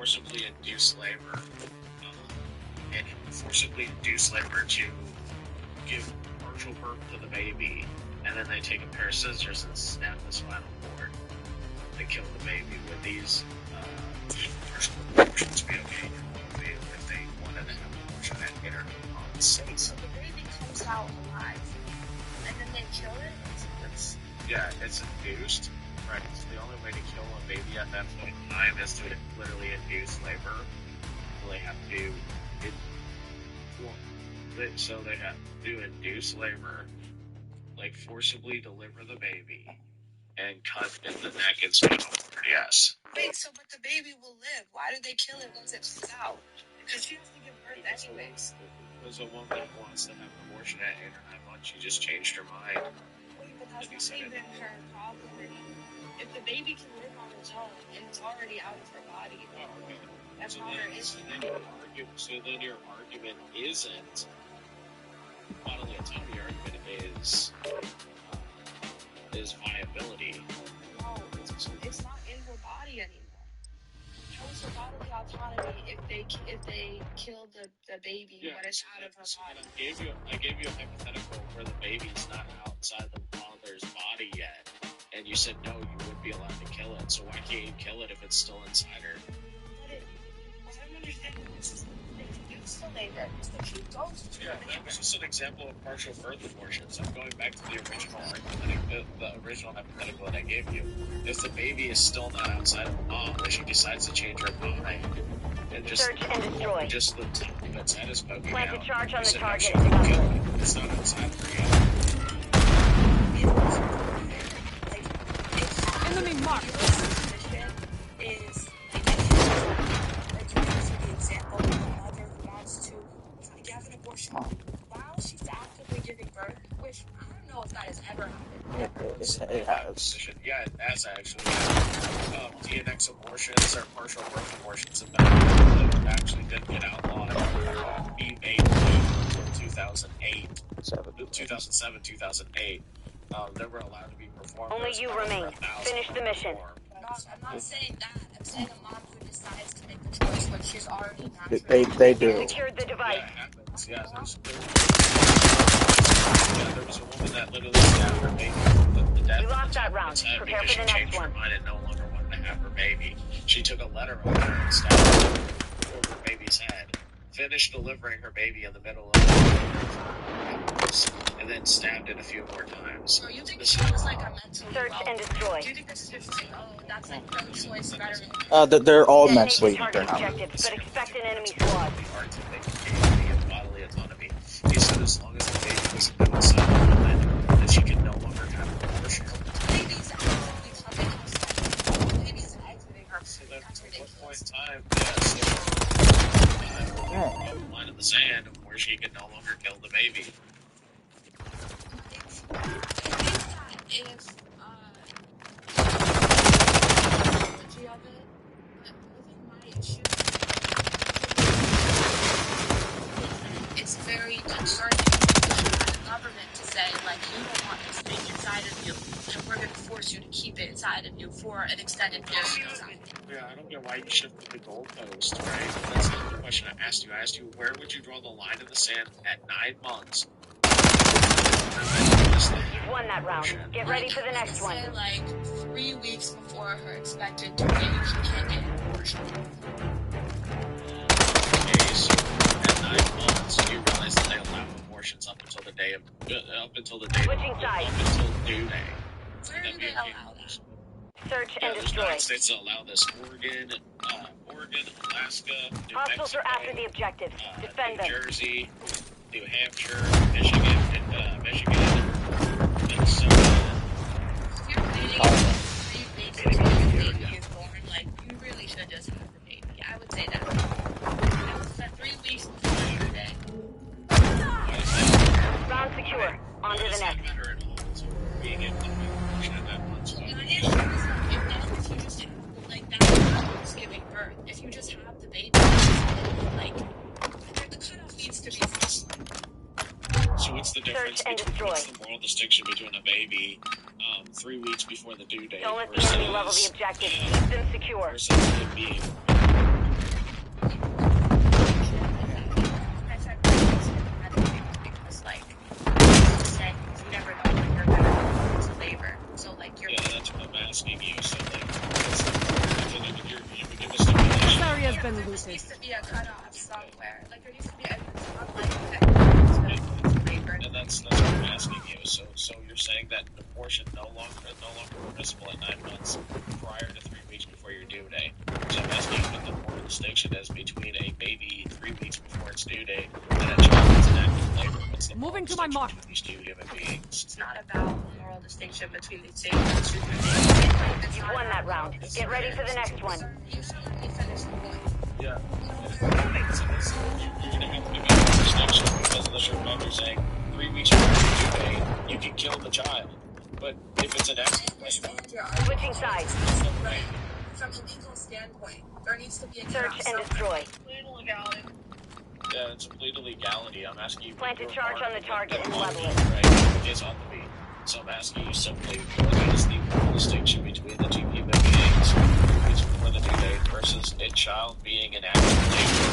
forcibly induce labor, and forcibly induce labor to give partial birth to the baby, and then they take a pair of scissors and snap the spinal cord. They kill the baby. Would these partial abortions be okay? If they wanted to have an abortion and get her on safe. So the baby comes out alive, and then they kill it? Yeah, it's induced. Right. So the only way to kill a baby at that point in time is to literally induce labor. So they have to induce labor, like forcibly deliver the baby, and cut in the neck and spinal cord. Yes. Wait, so but the baby will live. Why do they kill it once it comes out? Because she has to give birth anyways. Because a woman that wants to have an abortion at 8 or 9 months, she just changed her mind. Wait, but that's not even her problem. If the baby can live on its own and it's already out of her body, that's not her issue. So then your argument isn't bodily autonomy. Your argument is viability. No, it's not in her body anymore. How is her bodily autonomy if they kill the baby when it's out of her body? I gave you a hypothetical where the baby's not outside the mother's body yet. And you said, no, you would be allowed to kill it. So why can't you kill it if it's still inside her? But I don't understand this. They can still labor. The truth goes to that was just an example of partial birth abortions. I'm going back to the original hypothetical that I gave you. If the baby is still not outside of the mom, but she decides to change her mind, and just search and destroy. Just the tip that's head is poking plant out. A charge on the target. It's not outside of her yet. Enemy mark. Is like the example of a mother who wants to have an abortion while she's actively giving birth, which I don't know if that has ever happened. It has. Yeah, it has actually. DNX abortions or partial birth abortions actually did get outlawed. Be made until 2008, 2007, 2008. They were allowed to be performed. Only you remain. Finish the mission. I'm not saying that. I'm saying a mom who decides to make the choice when she's already naturally. They do. Secured the device. Yeah, it happens. Yeah, there was a woman that literally stabbed her baby. The We lost that round. Prepare for the next one. Her mind and no longer wanted to have her baby. She took a letter on her and stabbed it over her baby's head. Finished delivering her baby in the middle of it, and then stabbed it a few more times. So you think she was like a mental search and destroy? Do you think this is just like, oh, that's like no choice, better? They're all mentally weaker now. But expect an enemy squad. Bodily autonomy. He said as long as the baby was outside the limit, that she could no longer have an abortion. Baby's actively coming outside. Baby's exiting her. So then, at what point in time, a line in the sand where she could no longer kill the baby. It's very concerning for the government to say, like, you don't want this thing inside of you, and we're going to force you to keep it inside of you for an extended period of time. Yeah, I don't get why you shifted the goalpost, right? That's not the question I asked you. I asked you, where would you draw the line in the sand at 9 months? You've won that round. Get ready for the next one. Say, like, 3 weeks before her expected due date, she can't get an abortion. Okay, so at 9 months, you realize that they allow abortions up until the day Switching sides. Up until due day. Where do they allow that? Search and destroy. United States that allow this. Oregon, Alaska, New Hostiles Mexico, are after the objective. Defend them. New Jersey, New Hampshire, Michigan, Minnesota. If you're waiting 3 weeks until the baby is born, like, you really should just have the baby. I would say that. I would say 3 weeks before your day. Round secure. On to the next. Being able to make abortion at that much. My issue is that if you just have, like, that's giving birth. If you just have the baby, like, the cutoff needs to be fixed. So what's the difference? Search and destroy. What's the moral distinction between a baby 3 weeks before the due date Don't let the enemy level the objective. Keep them secure. versus it being there been just looted. needs to be a cutoff somewhere. Like, there needs to be evidence unlikely that it's a rape or And that's what I'm asking you. So you're saying that abortion no longer permissible at 9 months prior to 3 weeks before your due date. So I'm asking you what the moral distinction is between a baby 3 weeks before its due date and a child that's in active labor. What's the moral Moving to my distinction mark. between these two human beings? It's not about moral distinction between these two human beings. You've won that round. Get ready for the next one. Sir, you should let me finish the point. Yeah. So you're going to have to make a distinction because the survivor saying 3 weeks before your due date, you can kill the child. But if it's an I active understand labor, your argument. Switching sides. But from a legal standpoint, there needs to be a Search cutoff and destroy. Legal legality. yeah, it's a plea to legality. I'm asking you. Plant a your charge on the argument target and on level the it. beat, right, is on the beat. So I'm asking you simply, what is the moral distinction between the two human beings before the due date versus a child being an active labor?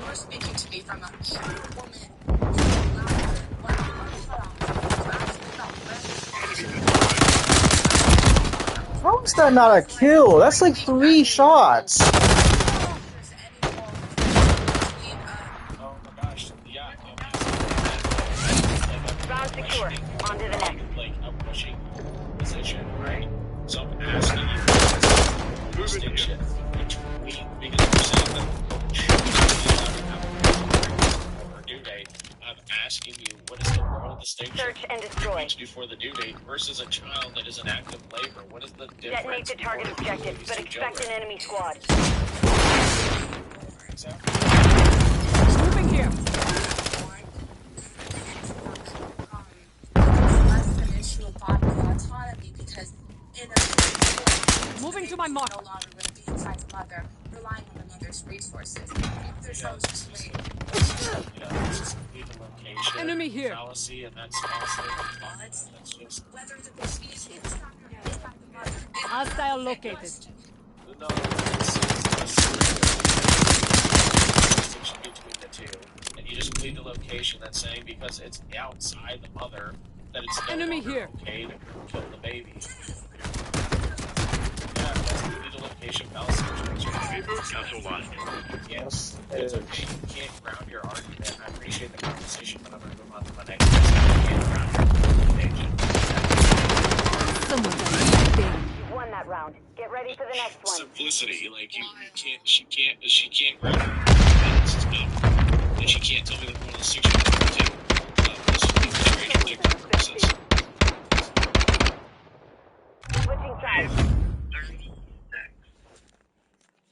You were speaking to me from a woman. How is that not a kill? That's like 3 shots. Oh my gosh, yeah. Round secure. On to the next. Like a pushing position, right? So I'm asking you what is the distinction between, because you're saying that over due date, I'm asking you what is the moral distinction Search and 3 destroy. weeks before the due date versus a child that is in active labor? What is the difference? Detonate the target in objective, these but two expect an children? enemy squad. Exactly. Moving here. less an issue of bodily autonomy because in a Moving to my mark. no longer going to be inside the mother, relying on the mother's resources. The mother chose to leave. This is the location Enemy here. fallacy, and that's also that's just Whether the baby is inside or outside the mother. Hostile located. no. It's distinction between the two, and you just plead the location that's saying because it's outside the mother that it's no Enemy longer here. okay to kill the baby. Yeah, that's the location fallacy. Cancel line. Yes. It's okay. You can't ground your argument. I appreciate the conversation, but I'm going to move on to my next question. You can't ground your argument. Someone done something. You've won that round. Get ready for the next one. Simplicity, like you can't. She can't ground her argument. This is dumb. And she can't tell me the moral distinction between the two. This is the great predictive process. Switching sides.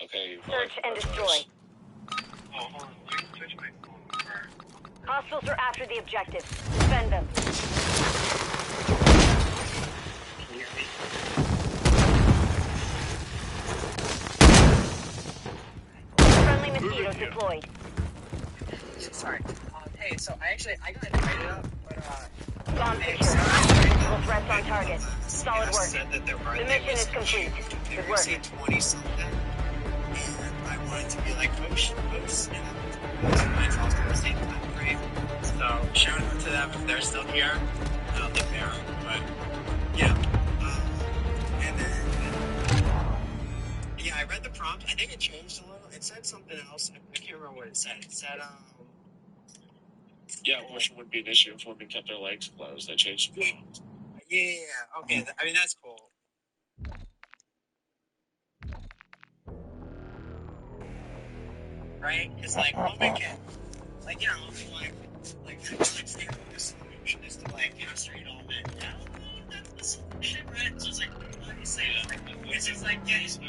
Okay. Search and destroy. Oh, hold on. Let me switch my phone over. Hostiles are after the objective. Defend them. Can you hear me? Friendly mosquitoes deployed. Sorry. Hey, so I got invited up, but Bomb hey, secure. so Multiple threats on target. Solid work. said that their The birthday mission was is in complete. June. They Good were work. saying 20 something, and I wanted to be like, oh shit, and my thoughts were the same time frame. So shout out to them if they're still here. I don't think they are, but yeah. And then yeah, I read the prompt. I think it changed a little. It said something else. I can't remember what it said. It said Yeah, abortion would be an issue if women kept their legs closed. They changed the prompt. yeah. Okay, I mean that's cool. Right? It's like women can, like, you know, like the solution is to like castrate all men. Yeah, I don't know if that's the solution, right? So it's like, what do you say? It's just like getting to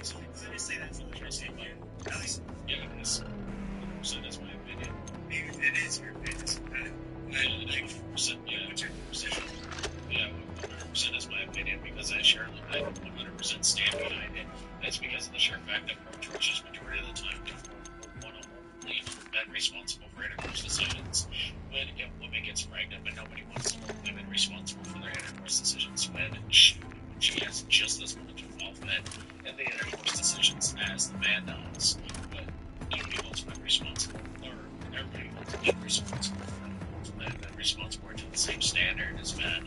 so I just say that's what you're saying. At least, Yeah, it's 100% is my opinion. maybe it is your opinion. And 100%, yeah. What's your position? Yeah, 100% is my opinion because I 100% stand behind it. It's because of the sheer fact that pro-choice is majority of the time one only men responsible for intercourse decisions. When a woman gets pregnant, but nobody wants to hold women responsible for their intercourse decisions when she has just as much involvement in the intercourse decisions as the man does. But nobody holds men responsible, or everybody holds men responsible for men responsible forward to the same standard as men.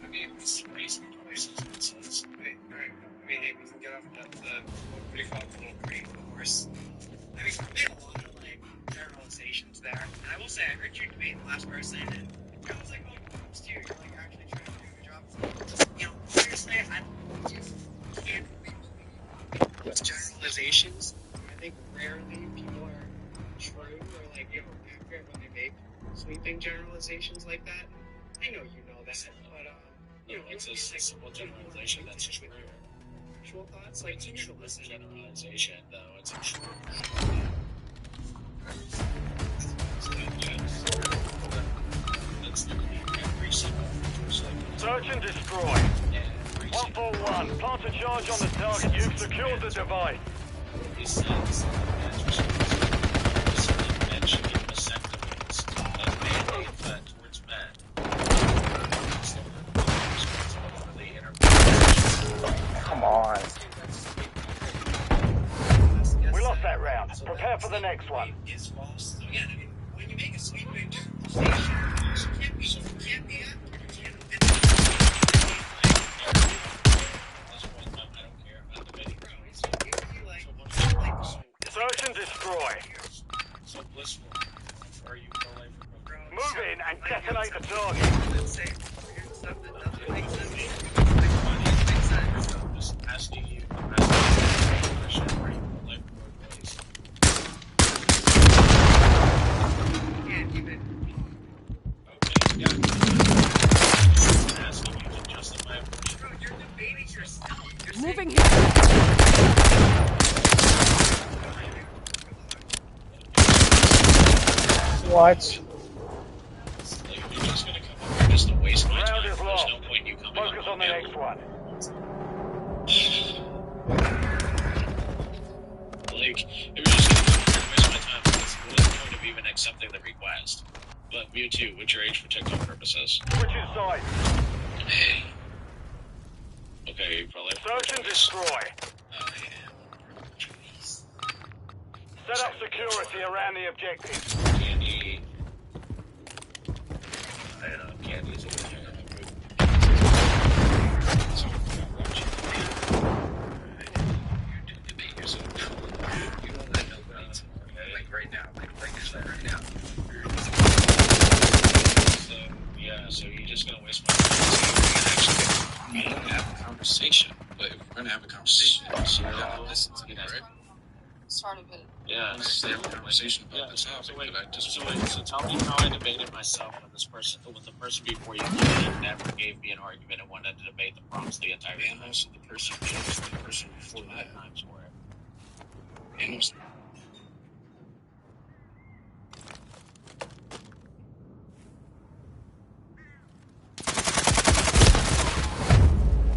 I mean, it's basically instances. Wait, alright. I mean, hey, we can get off the what do you call it, the little green horse. I mean, we made a lot of, like, generalizations there. And I will say, I heard you debate the last person, and I was like, oh, kudos to you. You're, like, actually trying to do a good job. You know, seriously, I just can't believe those generalizations. I think rarely people are true or, like, you know, accurate when they make sweeping generalizations like that. I know you know that, but, you know, It's a simple generalization that's true. actual thoughts, like, you need to listen. Generalization, though, it's a true. That's every single. Search and destroy. 141, plant a charge on the target. You've secured the device. He says men should be vasectomies, but mainly towards men. Come on. We lost that round. Prepare for the next one. Is false. So again, I mean, when you make a sweeping generalization, you can't be accurate. You can't Search and destroy. So blissful. Are you pro-life or pro-growth? Move in and detonate the target. Let's say weird stuff that doesn't make sense. I'm just asking you a question. Are you pro-life or pro-choice? Can't even. Okay, yeah. I'm asking you to justify abortion. Bro, you're debating yourself. You're Moving saying, here. What? You're just gonna come over just to waste my time. Round is There's lost. no point you coming Focus on the up next one. Like, if you're just gonna come over and waste my time, what's the point of even accepting the request? But Mw3, what's your age for TikTok purposes? Switch inside. Okay, probably. Search and destroy. Set up security around the objective. Candy. I don't know, Candy's over here. You debate yourself. You don't let nobody like right now. Like this right now. So, yeah, so you're just gonna waste my time. We don't have a conversation. But if we're gonna have a conversation, so you gotta listen to me, right? Start of it. Yeah, let's have a conversation about this topic. So tell me how I debated myself with this person, with the person before you never gave me an argument and wanted to debate the prompts the entire time. And also the person before that times for it. And also,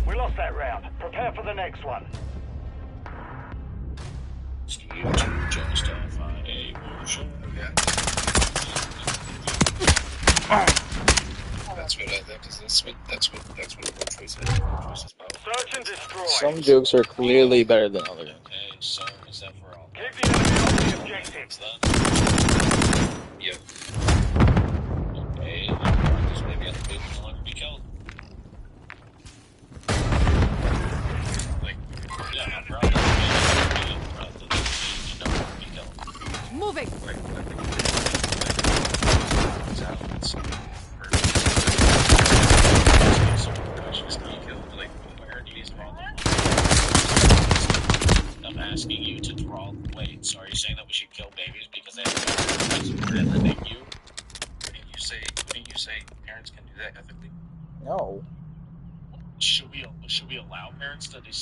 We lost that round. Prepare for the next one. you to justify abortion. Yeah. That's what pro-choice is. Pro-choice is about. Search and destroy. Some jokes are clearly better than others. Okay, so is that for all? Keep the enemy off the objective. Yep. Okay, because maybe other people no longer be killed. Like, yeah, I'm probably be killed. Moving. I'm asking you to draw. Wait, so are you saying that we should kill babies because they have and then you? Wouldn't you say parents can do that ethically? No. Should we allow parents to kill?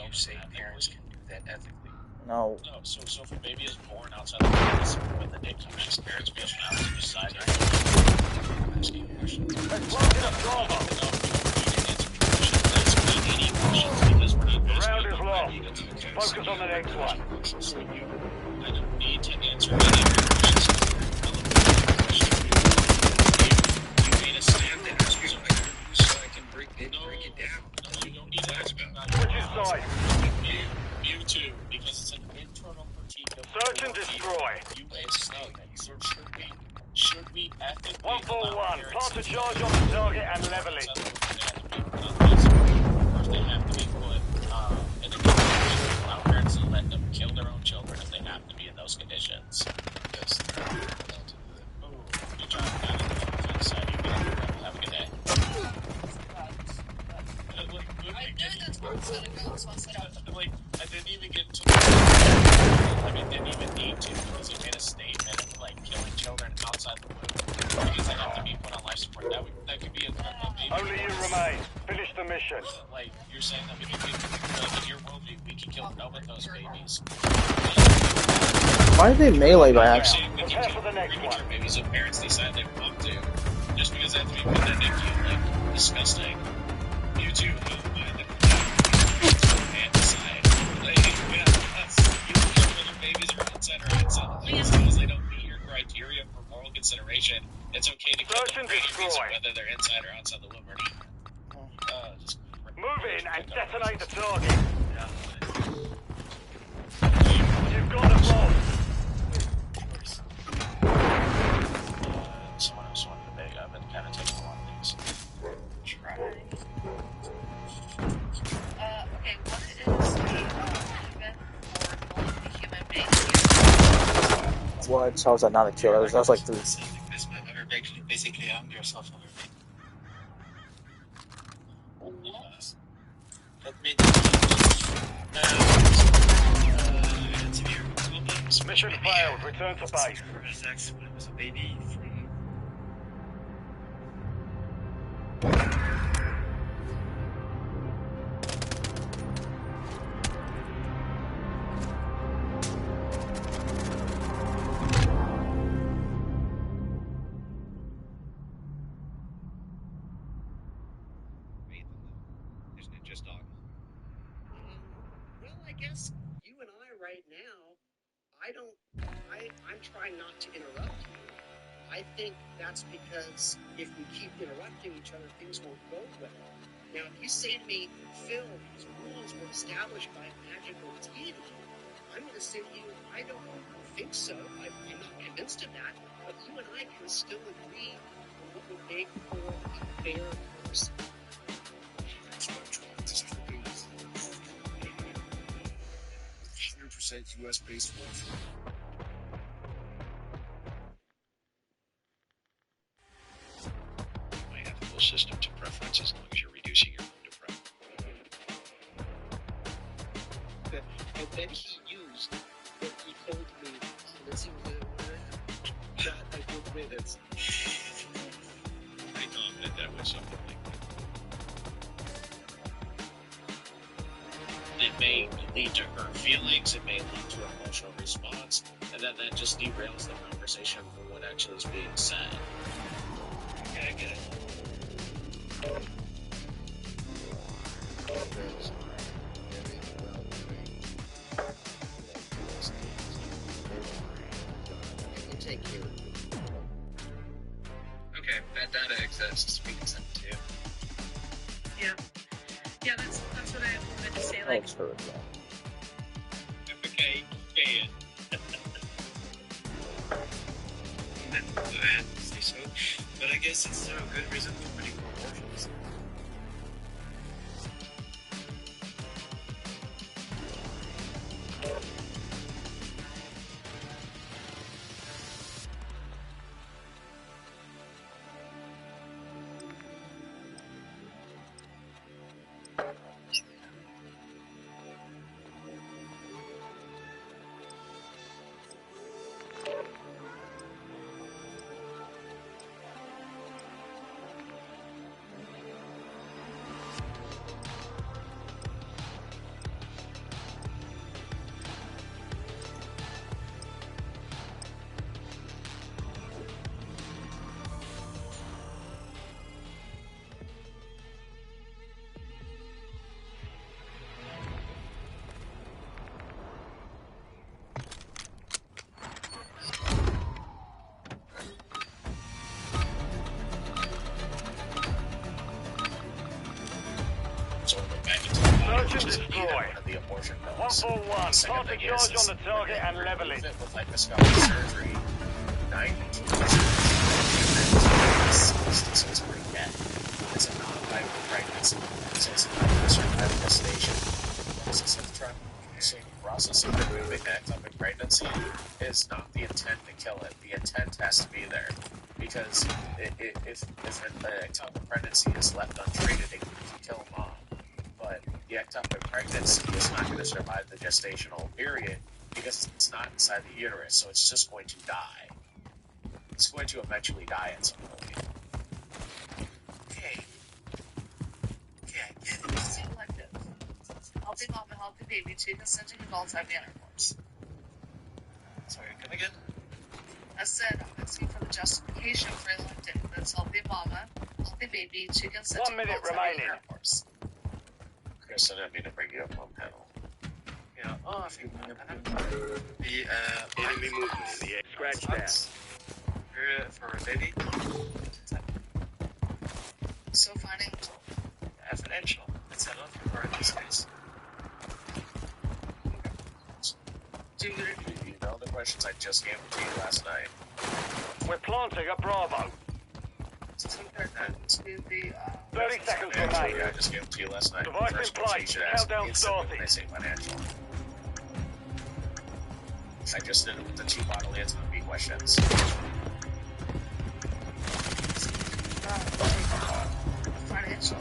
You say parents can do that ethically? No. No. So if a baby is born outside of the parents with the dick, should parents be allowed to decide? I'm asking a question. Let's lock it up, Bravo. The round is lost. Focus on the next one. So I don't need to answer any of your questions. You made a stand there so I can break it down. No, you don't need to ask about Switch inside. Mw3, because it's an internal critique of Search and destroy. Should we ethically 141, plant a charge on the target and level it. First, they have to be put in a condition allow parents to let them kill their own children if they have to be in those conditions. Because oh, good job, guys. Have a good day. I know that's where it's gonna go, so I said Like, I didn't even get to. Like, I didn't even need to because he made a statement of like killing children outside the womb because they have to be put on life support. That could be a baby. Only you remain. Finish the mission. Like, you're saying that we can in your world we can kill both those babies. Why did they melee by You're accident? saying we can Prepare kill for the next premature one. babies if parents decide they want to, just because they have to be put in NICU, like disgusting. You two and decide. Like, yeah, you can kill whether babies are inside or outside the womb as long as they don't meet your criteria for moral consideration. It's okay to kill Search them and for any reason, destroy. whether they're inside or outside the womb or not. Just Move in and detonate the target. You've got the bomb. Someone else wanted to beg. I've been kind of taking a lot of these. okay, what is the even for the human being? What? How was that not a kill? That was like 3. Basically hung yourself over me. That made severe problems. Mission failed. Return to base. Sex when I was a baby from. Well, I guess you and I right now, I'm trying not to interrupt you. I think that's because if we keep interrupting each other, things won't go well. Now, if you say to me, Phil, these rules were established by a magical deity, I'm going to say to you, I don't think so. I'm not convinced of that. But you and I can still agree on what would make for a fair course. 100% US based warfare. You might have a full system to preference as long as you're reducing your own to preference. And then he used what he told me, and this was that I would win it. I know that was something like that. It may lead to hurt feelings, it may lead to an emotional response, and then that just derails the conversation from what actually is being said. Okay, I get it. Take care. Okay, that data exists. We can send it to you. Yeah, that's what I wanted to say. Oh, Like, it's her again. Okay, pay it. I'd say so. But I guess it's a good reason for putting more orphans. Search and destroy. 141, plant a charge on the target and level it. With laparoscopic surgery, 90 so it's pretty dead. It's a non-viable pregnancy, so it's not going to survive gestation. The process of removing the ectopic pregnancy is not the intent to kill it. The intent has to be there. Because if an ectopic pregnancy is left untreated, it can kill mom. But the ectopic pregnancy is not going to survive the gestational period because it's not inside the uterus, so it's just going to die. It's going to eventually die at some point. Okay, I get it. It's selective. Healthy mom and healthy baby, two consenting adults having intercourse. Sorry, come again? I said I'm asking for the justification for elective. That's healthy mama, healthy baby, two consenting 1 minute adults having remaining. intercourse. Chris, I didn't mean to bring you up on panel. Yeah, if you want the enemy movement in the air. Scratch that. For a baby, So financial. financial. It's enough for in this case. Do you You know the questions I just gave to you last night. We're planting a Bravo. compare that to the 30 seconds Actually, remain. I just gave it to you last night. Device First in question you place. should ask Countdown instantly when starting. they say financial. I just did it with the 2 bodily autonomy questions. financial.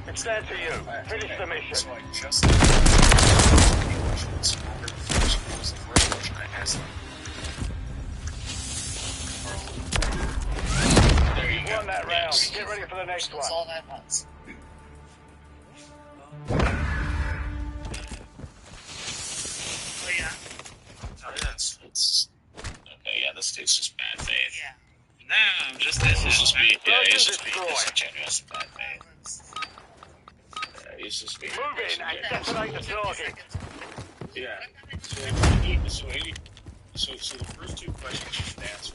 It's down to you. Finish the mission. So I just did the questions. What was the first question I asked them? There you go. Won that round. Get ready for the next one. It's all 9 months. Oh yeah. Oh, yeah, it's okay. Yeah, this dude's just bad faith. Yeah. No, just He's just being, yeah, he's Search just and being destroy. disingenuous and bad faith. Yeah, he's just being Move in and detonate the target. Yeah. So the first 2 questions you should ask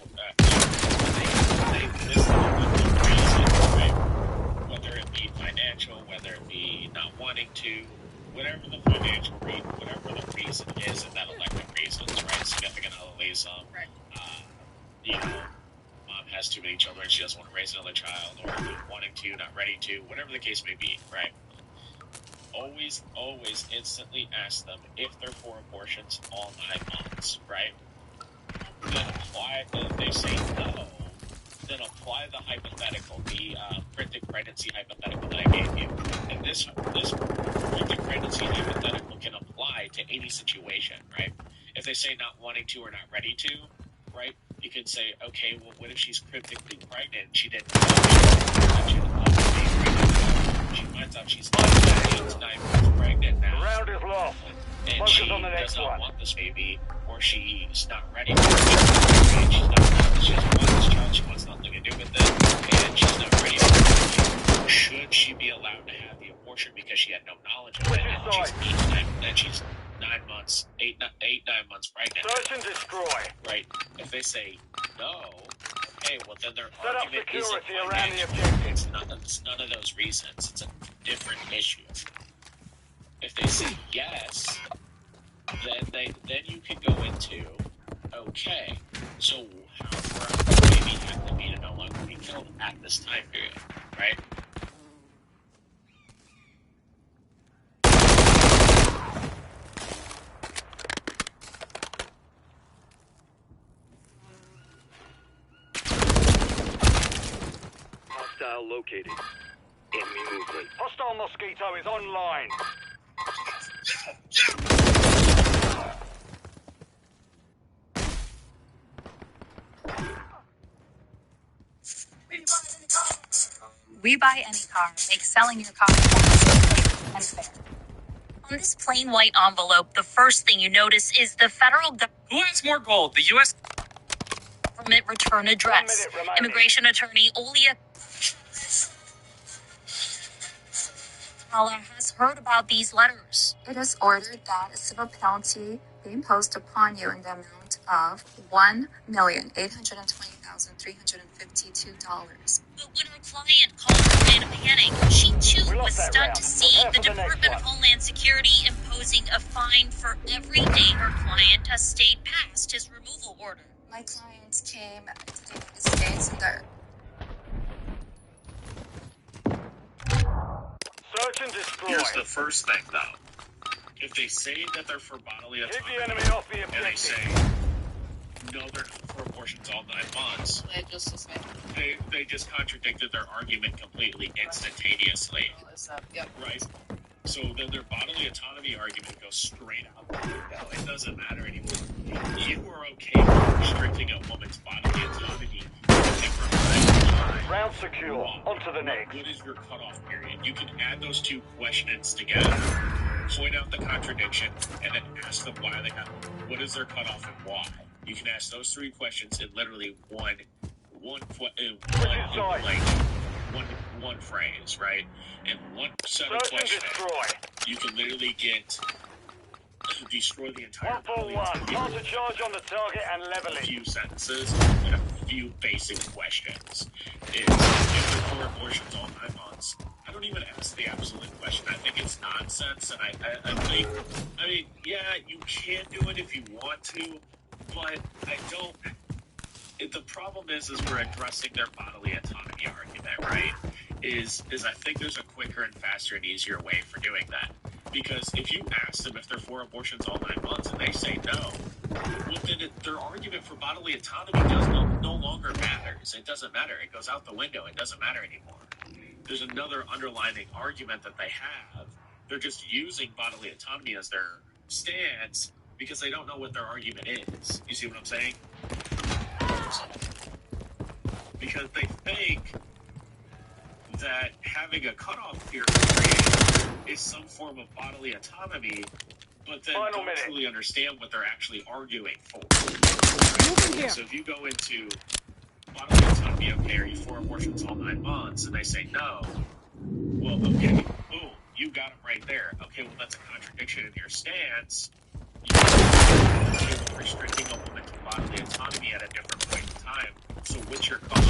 they list the reason, right? Whether it be financial, whether it be not wanting to, whatever the financial reason, whatever the reason is, and that elective reasons, right? Significant otherlism, you know, mom has too many children, she doesn't want to raise another child, or wanting to, not ready to, whatever the case may be, right? Always instantly ask them if they're for abortions all 9 months, right? Then they say no, then apply the hypothetical, the cryptic pregnancy hypothetical that I gave you. And this cryptic pregnancy hypothetical can apply to any situation, right? If they say not wanting to or not ready to, right? You can say, okay, well, what if she's cryptically pregnant? She didn't know she finds out she's 8 to 9 months pregnant now. The round is lost. And Focus she on the next does not one. want this baby, or she's not ready for it. She doesn't want this child, she wants nothing to do with it, and she's not ready for it. Should she be allowed to have the abortion because she had no knowledge of it, and she's 9 months, 8, 9 months pregnant? Search and destroy. Right? If they say no, okay, well then their Set up argument isn't security around the financial. objective. It's none of those reasons. It's a different issue. If they say yes, then you can go into, okay, so how far does the baby have to be to no longer be killed at this time period, right? Hostile located. Enemy movement. Hostile Mosquito is online. We Buy Any Car makes selling your car safe and fair. On this plain white envelope, the first thing you notice is the federal Who has more gold, the U.S. government return address. 1 minute remaining. Immigration attorney Olia has heard about these letters. It is ordered that a civil penalty be imposed upon you in the amount of $1,820,352. But when her client called her in a panic, she too We was lost that stunned round. to see Prepare the for the next Department of one. Homeland Security imposing a fine for every day her client has stayed past his removal order. My client came to the United States in the Search and destroy. Here's the first thing, though. If they say that they're for bodily Keep the autonomy, enemy off the and they objective. say, no, they're not for abortions all 9 months, they just contradicted their argument completely instantaneously. Right? So then their bodily autonomy argument goes straight out the window. It doesn't matter anymore. You are okay with restricting a woman's bodily autonomy to different time. Round secure. On to the next. What is your cutoff period? You can add those 2 questions together, point out the contradiction, and then ask them why they have what is their cutoff and why. You can ask those 3 questions in literally one phrase, right? In one set of Search and questions, destroy. you can literally destroy the entire 141. Plant a charge on the target and level a it. few sentences and a few basic questions. If they're for abortions all 9 months, I don't even ask the absolute question. I think it's nonsense, and I think, yeah, you can do it if you want to, but I don't. The problem is we're addressing their bodily autonomy argument, right? Is I think there's a quicker and faster and easier way for doing that. Because if you ask them if they're for abortions all 9 months and they say no, well, then their argument for bodily autonomy no longer matters. It doesn't matter. It goes out the window. It doesn't matter anymore. There's another underlying argument that they have. They're just using bodily autonomy as their stance because they don't know what their argument is. You see what I'm saying? Because they think that having a cutoff period is some form of bodily autonomy, but then don't truly understand what they're actually arguing for. Right? So if you go into bodily autonomy, okay, are you for abortions all 9 months? And they say no. Well, okay, boom, you got them right there. Okay, well, that's a contradiction in your stance. You're restricting a woman to bodily autonomy at a different point in time. So what's your cutoff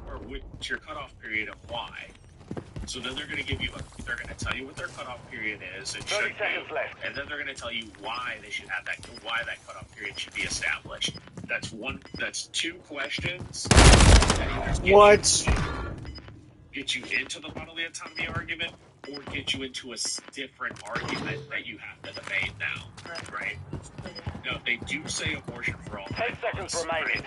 or what's your cutoff period and why? So then they're going to give you they're going to tell you what their cutoff period is. It 30 seconds left. And then they're going to tell you why they should have why that cutoff period should be established. That's 2 questions. What? Get you into the bodily autonomy argument, or get you into a different argument that you have to debate now, right? No, they do say abortion for all 10 seconds remaining.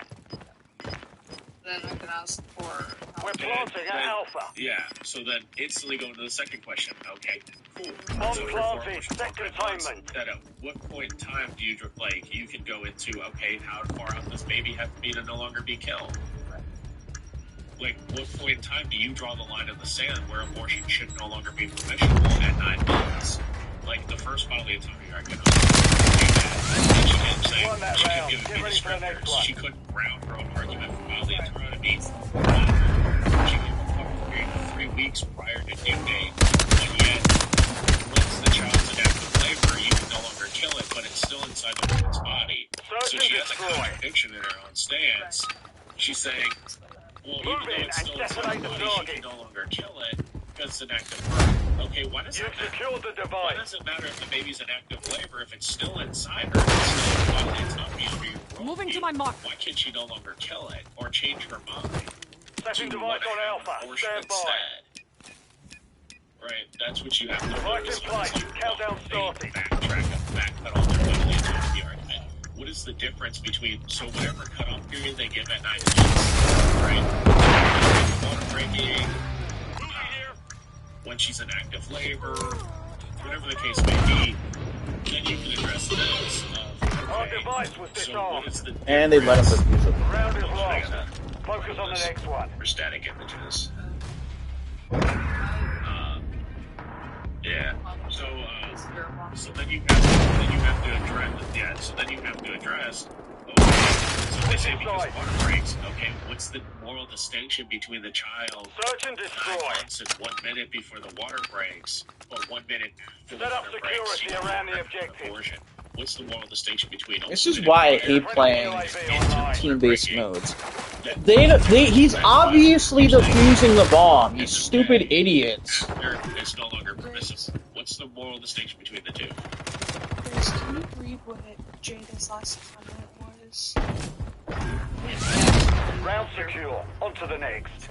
Then I can ask for... We're planting at Alpha. Yeah, so then instantly go into the second question. Okay, cool. On So planting, set containment. at what point in time do you can go into, okay, how far out this baby have to be to no longer be killed? Like, what point in time do you draw the line in the sand where abortion should no longer be permissible at 9 months? Like, the first bodily autonomy argument. She couldn't ground her own argument for bodily autonomy. She gave a couple period of 3 weeks prior to due date, and yet, once the child's in active labor, you can no longer kill it, but it's still inside the woman's body. So she has a contradiction in her own stance. She's saying, well, even though it's still inside the body, she can no longer kill it because it's an active birth. Okay, why does it matter? Why does it matter if the baby's in active labor if it's still inside her? It's not being Moving to my mark. Why can't she no longer kill it or change her mind? Second device on Alpha. Stand by. Right, that's what you have to do. Device in place. Countdown starting. Backpedal their bodily autonomy argument. What is the difference between whatever cutoff period they give at 9 months, right? Water breaking, when she's in active labor, whatever the case may be, then you can address this. Our device was disarmed. And they let him defuse it. Round is lost. Focus on the next one. For static images. Yeah. So then you have to address. Okay. So they say because water breaks. Okay. What's the moral distinction between the child? Search and destroy. 9 months and 1 minute before the water breaks, or 1 minute after the Set up water breaks? security around the objective. Abortion. What's the moral distinction between? This is why I hate playing team-based modes. He's obviously defusing the bomb. You stupid idiots. After it's no longer permissible. What's the moral distinction between the two? Chris, can you read what Jada's last comment was? Round secure. On to the next.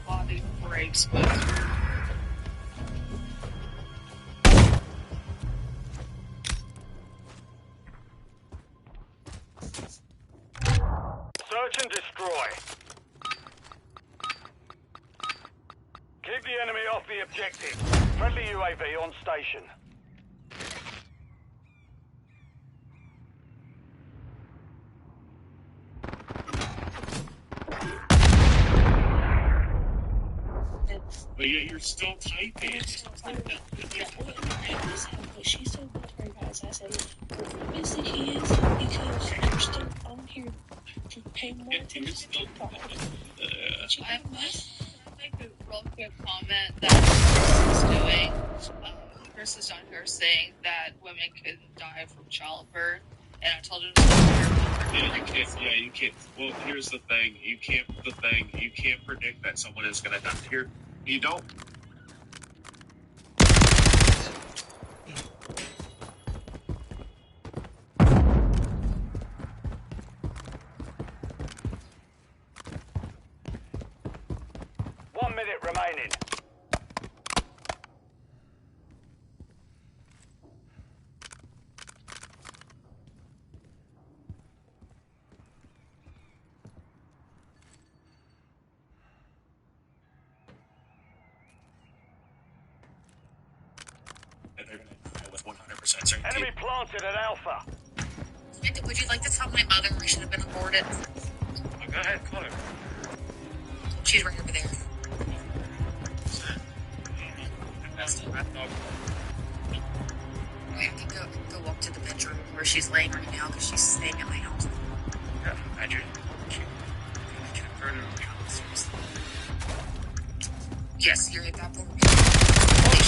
body breaks, but Search and destroy. Keep the enemy off the objective. Friendly UAV on station. But yet you're still typing. But she's so good for her guys. I said, the message is because you're still on here to pay more attention to TikTok. I make a real quick comment that Chris is doing. Chris is on here saying that women could die from childbirth, and I told him to be careful. Yeah, you can't. Yeah, you can't. Well, here's the thing. You can't predict that someone is going to die. Here, you don't. Minute remaining. With 100% certainty. Enemy planted at Alpha. Would you like to tell my mother we should have been aborted? Oh, go ahead, call her. She's right over there. We have to go up to the bedroom where she's laying right now because she's staying at my house. Yeah, I do. I converted the house. Yes, you're at that point.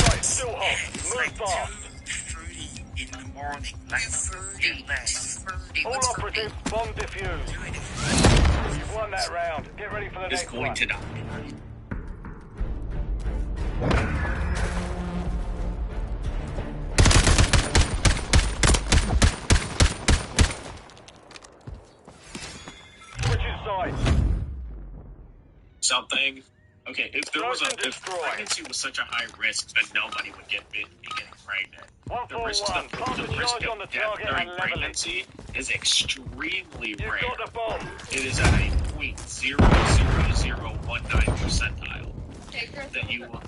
Right, still hot. Move fast. Fruity in the morning. Like Fruity. Fruity. All What's operatives, bomb defused. You've won that round. Get ready for the Is next going one. to die. Switching sides. Something. Okay, if pregnancy was such a high risk, then nobody would get getting pregnant. The risk of death during pregnancy is extremely rare. You've got the bomb. It is at a 0.00019 percentile that you will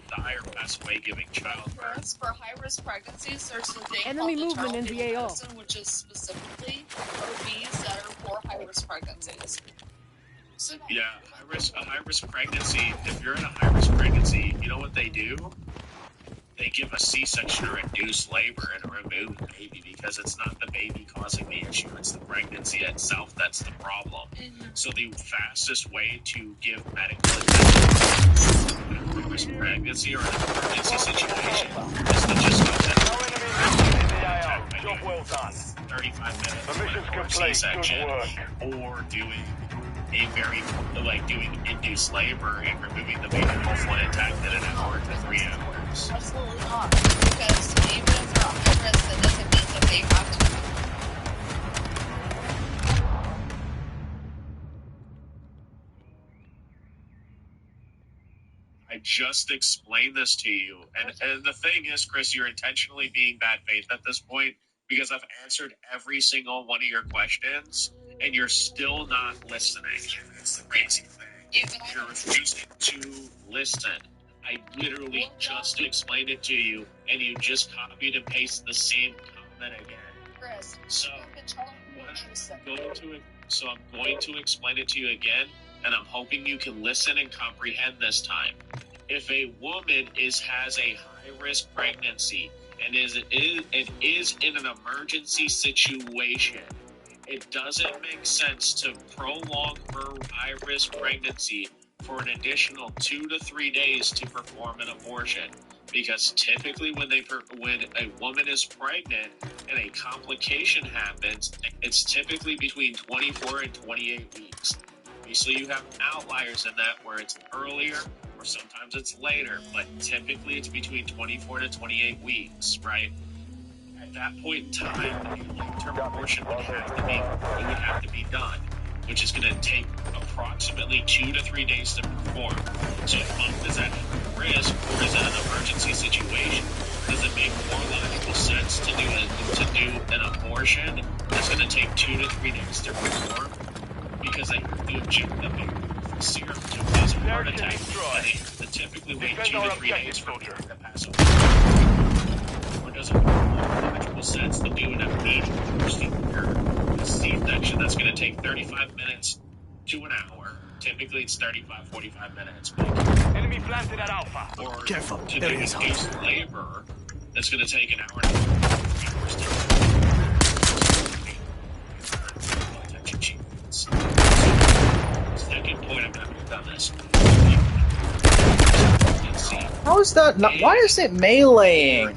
die or pass away giving childbirth. For high-risk pregnancies, there's a thing Enemy called movement in the AO. medicine, which is specifically for bees that are for high-risk pregnancies. So, Yeah, a high risk pregnancy. If you're in a high risk pregnancy, you know what they do? They give a C-section or induced labor and remove the baby because it's not the baby causing the issue; it's the pregnancy itself that's the problem. So the fastest way to give medical attention in a high risk pregnancy or an emergency situation is to just go to Job well done. 35 minutes The mission's or complete. C-section, Good work. or doing doing induced labor and removing the baby hopefully intact in an hour to 3 hours. absolutely not. Because even if they're high risk, that doesn't mean that they have to. I just explained this to you. And the thing is, Chris, you're intentionally being bad faith at this point because I've answered every single one of your questions and you're still not listening. That's the crazy thing. You're refusing to listen. I literally just explained it to you and you just copied and pasted the same comment again. Chris, So you've been telling me to listen. I'm going to explain it to you again, and I'm hoping you can listen and comprehend this time. If a woman has a high-risk pregnancy and is in an emergency situation, it doesn't make sense to prolong her high-risk pregnancy for an additional 2 to 3 days to perform an abortion. Because typically when a woman is pregnant and a complication happens, it's typically between 24 and 28 weeks. Obviously, you have outliers in that where it's earlier or sometimes it's later, but typically it's between 24 to 28 weeks, right? At that point in time, a long-term abortion would have to be done. which is going to take approximately 2 to 3 days to perform. So is that risk or is that an emergency situation? Does it make more logical sense to do an abortion that's going to take 2 to 3 days to perform? Because they have to inject the baby with serum to cause a heart attack. They typically wait 2 to 3 days for people to pass away. Or does it make more logical sense to do an immediate procedure, C-section that's going to take 35 minutes to an hour? Typically, it's 35, 45 minutes. Enemy planted at Alpha. Or careful, to do induced labor that's going to take an hour and a half, 3 hours to second point, I've never done this. How is that not? Why is it meleeing?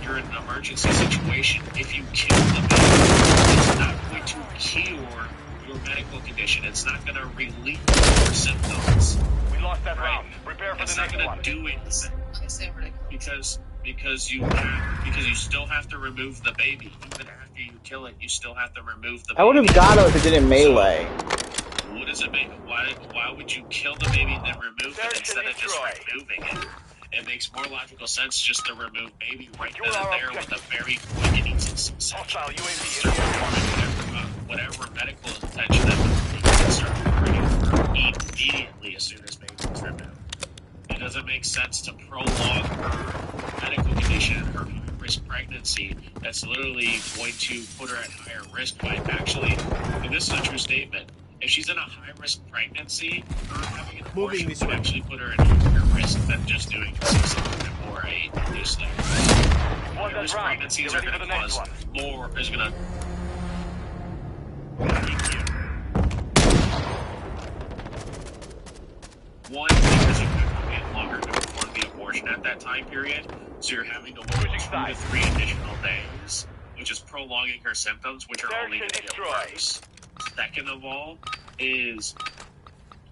You're in an emergency situation. If you kill the baby, it's not going to cure your medical condition. It's not going to relieve your symptoms. We lost that round. Prepare for it's the next one. It's not going to do anything. Because you still have to remove the baby. Even after you kill it, you still have to remove the baby. I would have got it if it didn't melee. So, what does it make? Why would you kill the baby and then remove it instead of just removing it? It makes more logical sense just to remove baby right then and there with a very quick and easy C-section. Whatever medical attention that would start occurring immediately as soon as baby is removed. It doesn't make sense to prolong her medical condition, her high-risk pregnancy. That's literally going to put her at higher risk by actually, and this is a true statement, if she's in a high-risk pregnancy, her having an abortion would actually put her at higher risk than just doing a C-section or a induced labor. High-risk pregnancies are going to cause more, is going to... One, because you have to wait longer to perform the abortion at that time period, so you're having to wait 2 to 3 additional days, which is prolonging her symptoms, which are only going to get worse. Second of all, is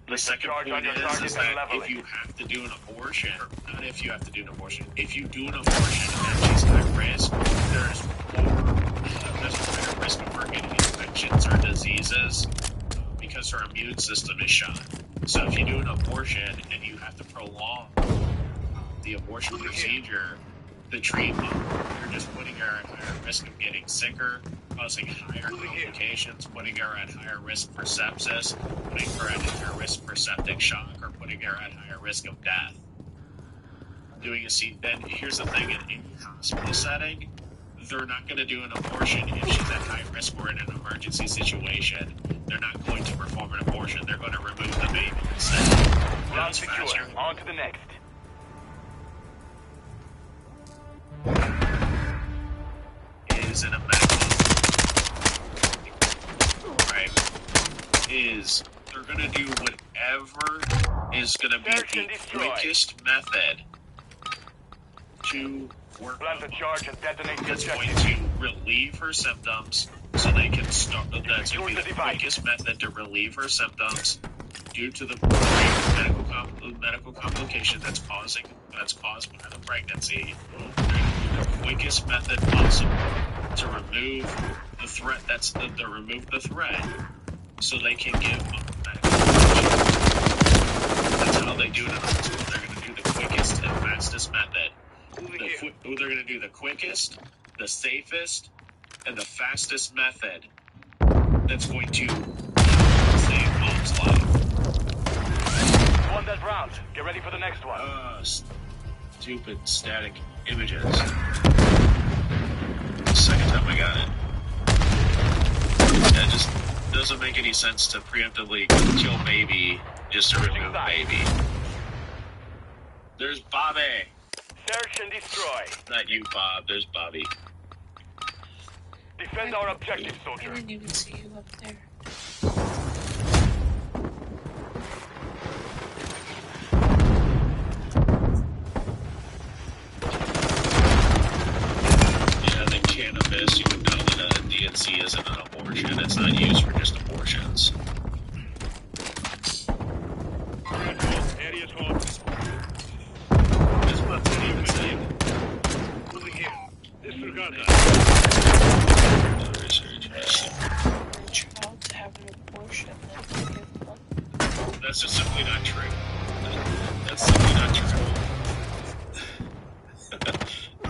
the second point is that if you have to do an abortion, not if you have to do an abortion, if you do an abortion and she's high risk, there's a higher risk of her getting infections or diseases because her immune system is shot. So if you do an abortion and you have to prolong the abortion procedure, the treatment, you're just putting her at higher risk of getting sicker, causing higher complications, putting her at higher risk for sepsis, putting her at higher risk for septic shock, or putting her at higher risk of death. Then here's the thing, in any hospital setting, they're not going to do an abortion if she's at high risk or in an emergency situation. They're not going to perform an abortion. They're going to remove the baby instead. Round secure. On to the next. Is in a medical, right? Is they're going to do whatever is going to be the quickest method to work Plant the charge and detonate the that's going to relieve her symptoms so they can start. That's going to be the quickest method to relieve her symptoms due to the medical complication that's caused by the pregnancy. The quickest method possible to remove the threat. To remove the threat so they can give medical attention. That's how they do it in the hospital. They're going to do the quickest and fastest method. They're going to do the quickest, the safest, and the fastest method that's going to save mom's life. Won that round. Get ready for the next one. Stupid static images. Second time I got it. Yeah, it just doesn't make any sense to preemptively kill baby just to remove baby. There's Bobby. Search and destroy. Not you, Bob. There's Bobby. Defend our objective, soldier. I didn't even see you up there. Yeah, the cannabis, you would know that a DNC isn't an abortion. It's not used for just abortions. Area's hot. It's not to even say. Moving here. Disregard Research. Child to have an That's just simply not true. That's simply not true.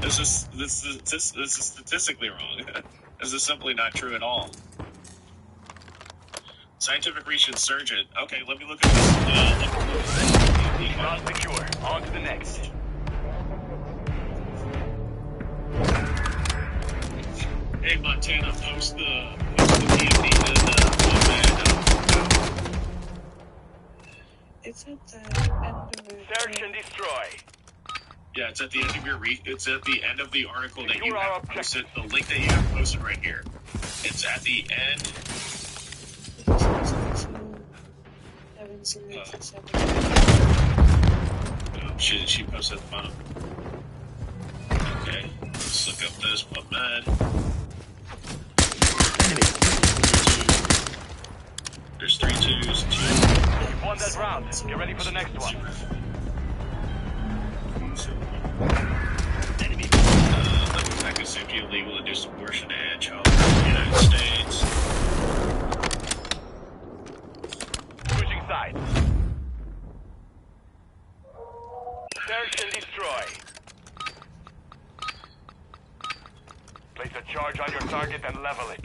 This is statistically wrong. This is simply not true at all. Scientific research surgeon. Okay, let me look at this. Not secure. On to the next. Hey, Montana, post the DMD It's at the end of the Search and destroy. Yeah, it's at the end of your it's at the end of the article that you Secure our have posted. The link that you have posted right here. It's at the end. Oh shit! She posted the bottom. Okay, let's look up this PubMed. There's 3 twos, 2. You've won that round. Get ready for the next one. Medical safety illegal induced abortion and child in the United States. Switching sides. Search and destroy. Place a charge on your target and level it.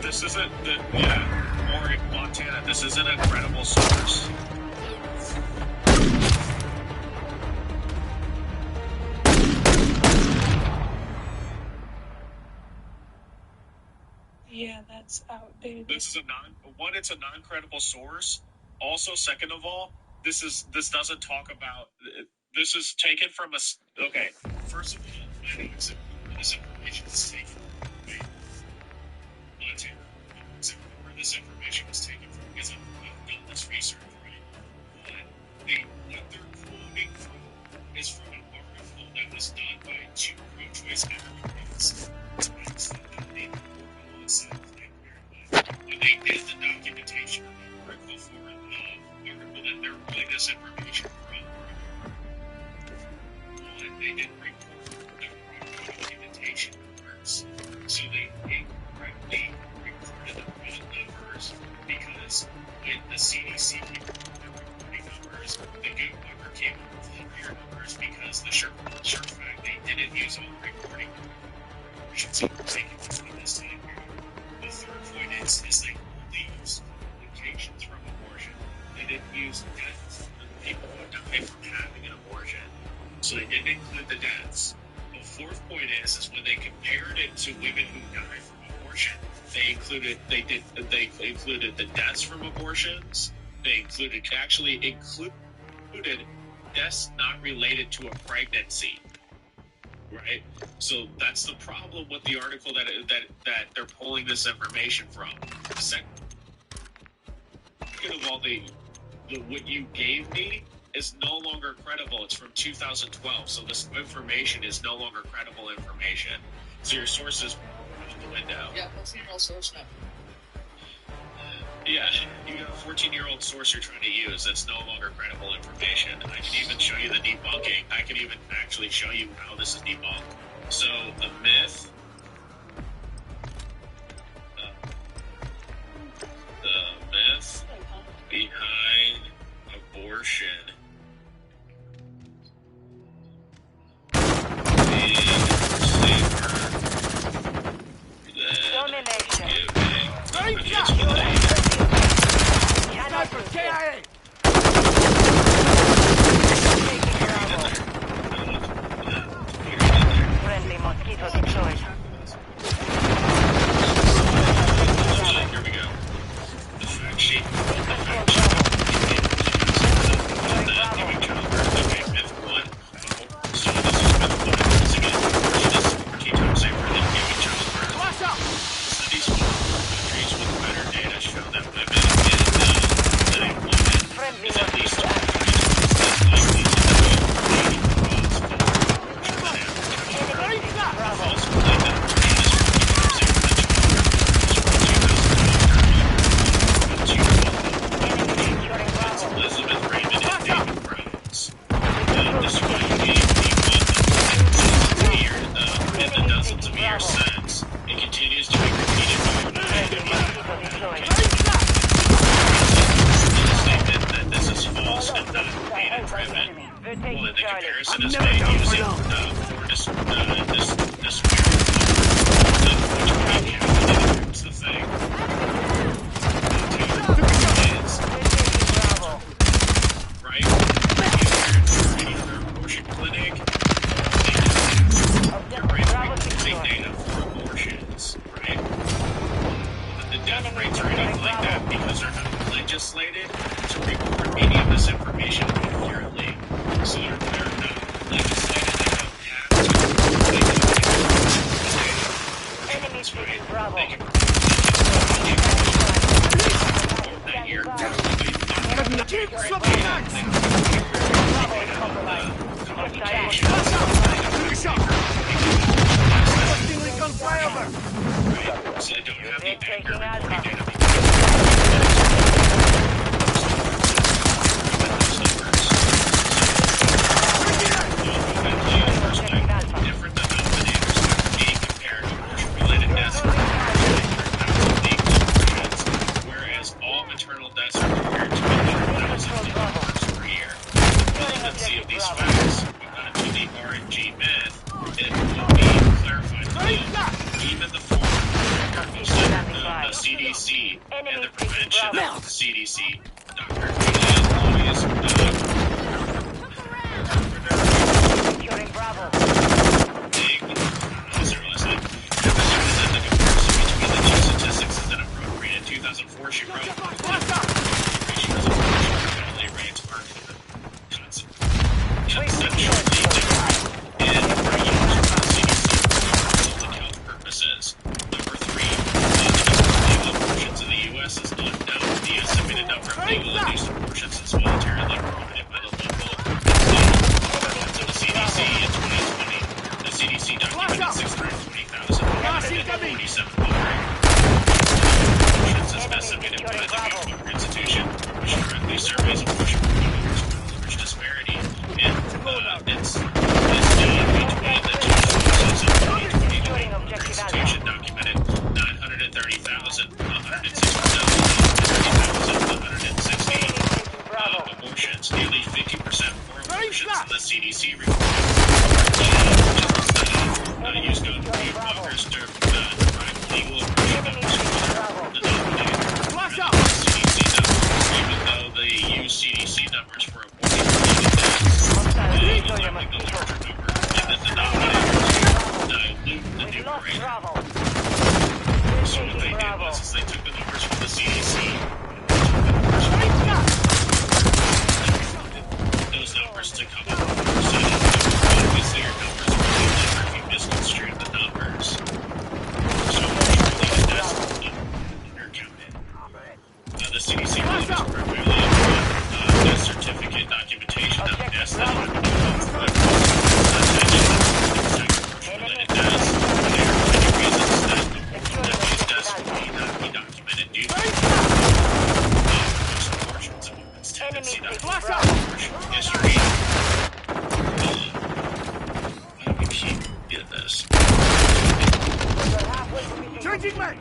This isn't Montana. This isn't a credible source. Yeah, that's outdated. This is it's a non-credible source. Also, second of all, this doesn't talk about. This is taken from a. Okay, first of all, I know this information is taken. Montana. Where this information was taken from, because I've done this research, right? What they're quoting from is from an article that was done by 2 pro-choice Americans. When they did the documentation of the article for the article that they're pulling this information from, they didn't report the proper documentation reports. So they incorrectly reported the wrong numbers, because when the CDC came up with their reporting numbers, the good number came up with weird numbers, because the sure fact they didn't use all the reporting numbers. Taken between this time period. The third point is they only used complications from abortion. They didn't use deaths from people who died from having an abortion. So they didn't include the deaths. The fourth point is when they compared it to women who died from abortion, they included the deaths from abortions. They actually included deaths not related to a pregnancy. Right, so that's the problem with the article that they're pulling this information from. Second of all, what you gave me is no longer credible. It's from 2012, so this information is no longer credible information. So your source is out the window. Yeah, what's the real source now? Yeah, you got a 14-year-old source you're trying to use. That's no longer credible information. I can even show you the debunking. I can even actually show you how this is debunked. So, the myth... behind abortion being safer than giving Friendly mosquito deployed. Here we go. The fact sheet. that year. So I don't have the accurate reporting data. Different denominators being compared to abortion-related deaths, whereas all maternal deaths are compared to 100,000 births per year. The relevancy of these facts to the RNG myth, it will be clarified below. Even the former the CDC and the prevention of the CDC, Dr. Julian Loy's Securing Bravo. big, the comparison between the two statistics is inappropriate. In 2004, she wrote, family rates are conceptually different in public health purposes. Number 3, legal abortions in the U.S. is not known. The estimated number of legal induced abortions is militarily prohibited by the local departments of the CDC in 2020. The CDC documented 620,000 147 abortions as estimated by the Mw3 Institution, which directly surveys abortion providers for a large disparity in its data between the two sources of 2020. The Mw3 Institution documented 930,000, 160 abortions, nearly 50% more abortions than the CDC reported. Used to bloggers to derive legal abortion numbers from the denominator. CDC numbers, even though they use CDC numbers for abortion-related deaths, they use the larger number, and the denominators dilute the numerator. So what they did was they took the numbers from the CDC, those numbers to come up with a percentage. Obviously, your numbers are really different if you misconstrue the numbers. So, abortion-related deaths undercounted. The CDC believes primarily upon death certificate documentation of deaths that have been abortion-related deaths. There are many reasons that these deaths may not be documented due to most abortions and women's tendency to abortion history. Why do we keep doing this? Changing back.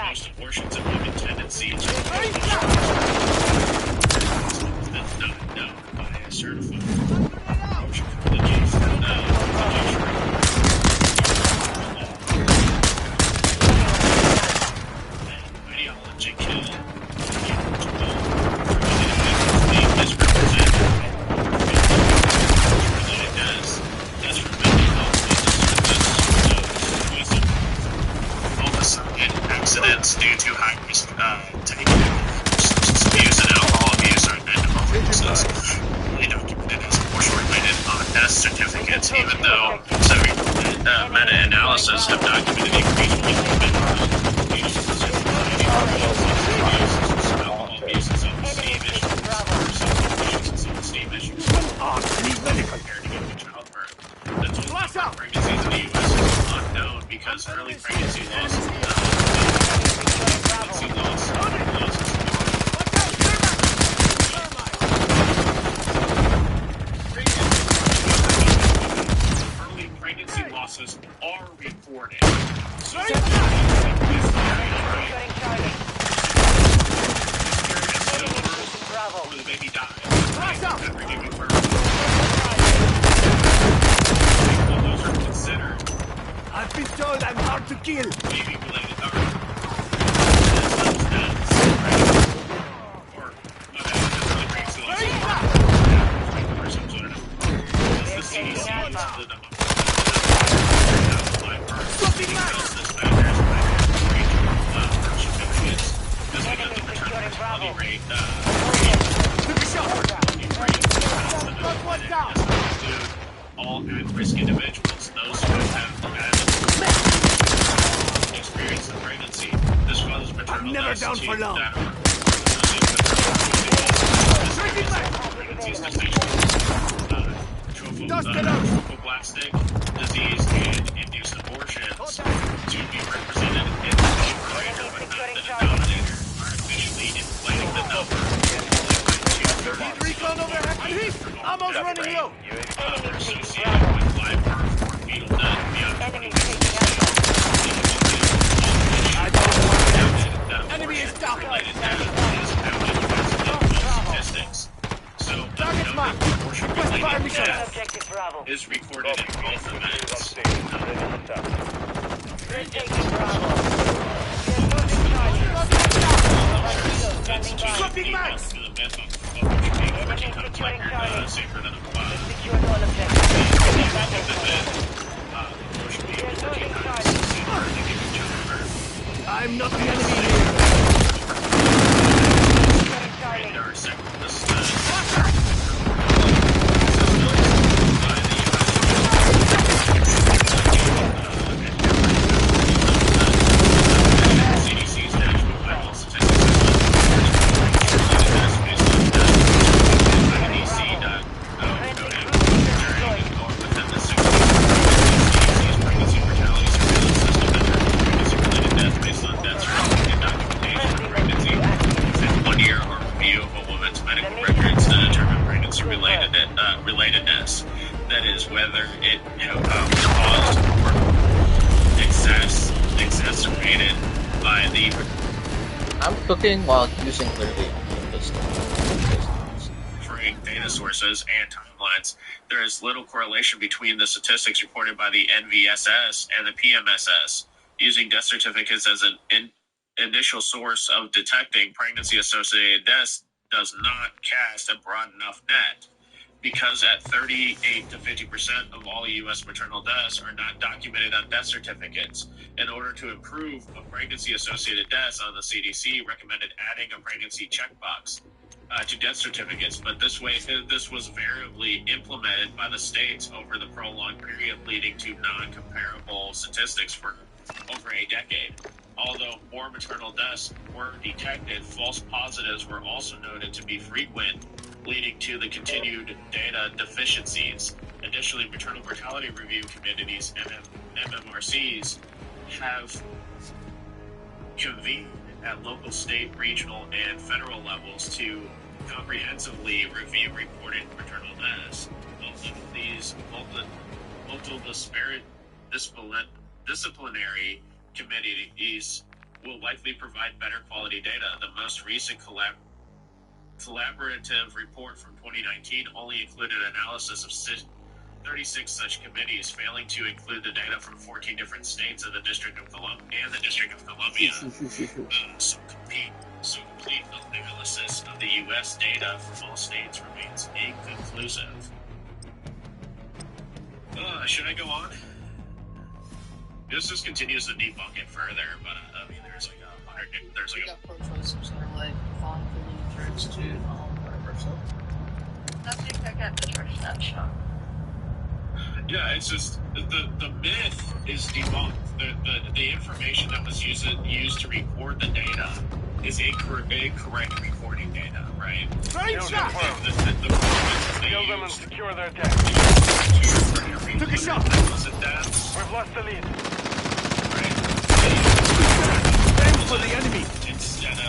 Most abortions and women tendencies that's not known by a certified abortion ideology kill being misrepresented related deaths from mental health accidents due to high risk substance abuse and alcohol abuse are mental illnesses. They documented as abortion-related on death certificates, even though some meta-analysis have documented increased mental health abuse, alcohol abuse, and self-esteem issues, compared to giving childbirth. The total number of pregnancies in the U.S. is unknown because early pregnancy loss is early pregnancy losses are reported. So or the baby dies after giving birth. Those are considered. I've been told I'm hard to kill. Baby-related all at-risk individuals. around for long. Trophoblastic disease and induced abortions to be represented in the numerator but not the denominator are officially inflating the number. Need recon overhead. Almost running low. They're associated with live birth or fetal death beyond 20 weeks. Enemy is down. Statistics. So, Target mark. West fire mission. Objective Bravo. is recorded in both events. Taking Bravo. Moving charges. Swapping max. Safer than a Secured all objectives. I'm not the enemy here. relatedness. That is, whether it caused or exacerbated by the. I'm cooking while using clearly Referring data sources and timelines. There is little correlation between the statistics reported by the NVSS and the PMSS. Using death certificates as an initial source of detecting pregnancy-associated deaths does not cast a broad enough net, because at 38 to 50% of all U.S. maternal deaths are not documented on death certificates. In order to improve pregnancy-associated deaths on the CDC, recommended adding a pregnancy checkbox to death certificates, but this was variably implemented by the states over the prolonged period, leading to non-comparable statistics for over a decade. Although more maternal deaths were detected, false positives were also noted to be frequent, leading to the continued data deficiencies. Additionally, maternal mortality review committees, MMRCs, have convened at local, state, regional, and federal levels to comprehensively review reported maternal deaths. Both of these disciplinary committees will likely provide better quality data. The most recent collaborative report from 2019 only included analysis of 36 such committees, failing to include the data from 14 different states and the District of Columbia. So complete analysis of the U.S. data from all states remains inconclusive. Should I go on? This just continues to debunk it further, but I mean, there's like We got pro-choicers that are like calling for Lutherans to whatever, so. I think I got the church snapshot. Yeah, it's just the myth is debunked. The information that was used to record the data is incorrect recording data, right? Right shot! Kill them and secure their deck. Took a shot! We've lost the lead. Right? Thanks for the enemy! Instead of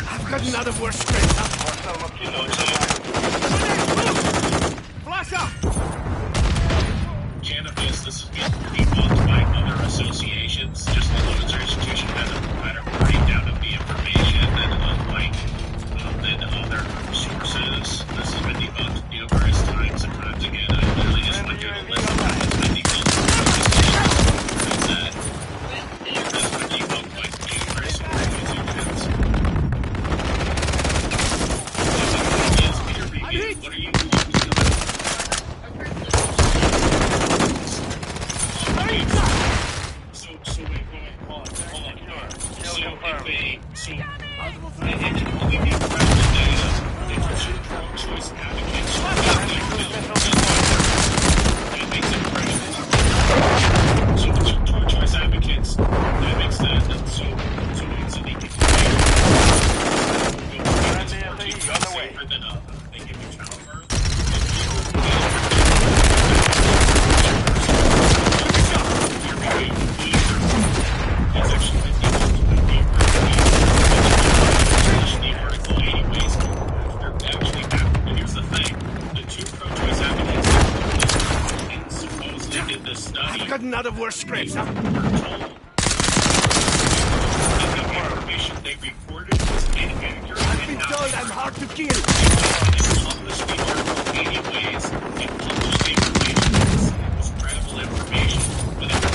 I've got another worse straight. Flash up! Cannabis, this is getting debunked by other associations. Just the Loads institution has a better breakdown of the information than unlike than other sources. This has been debunked numerous times and times again. So, and to only be credible data, if two pro-choice advocates that makes it credible. So two pro-choice advocates, that makes that so it's an equal safer than they give you childbirth. It's actually here's the thing. The two pro-choice advocates supposedly did this study. I've got another worse scrapes, huh? Were told that the information they reported was inaccurate. I've been told I'm hard to kill. They published the article anyways. They published the information. It was credible information. But they were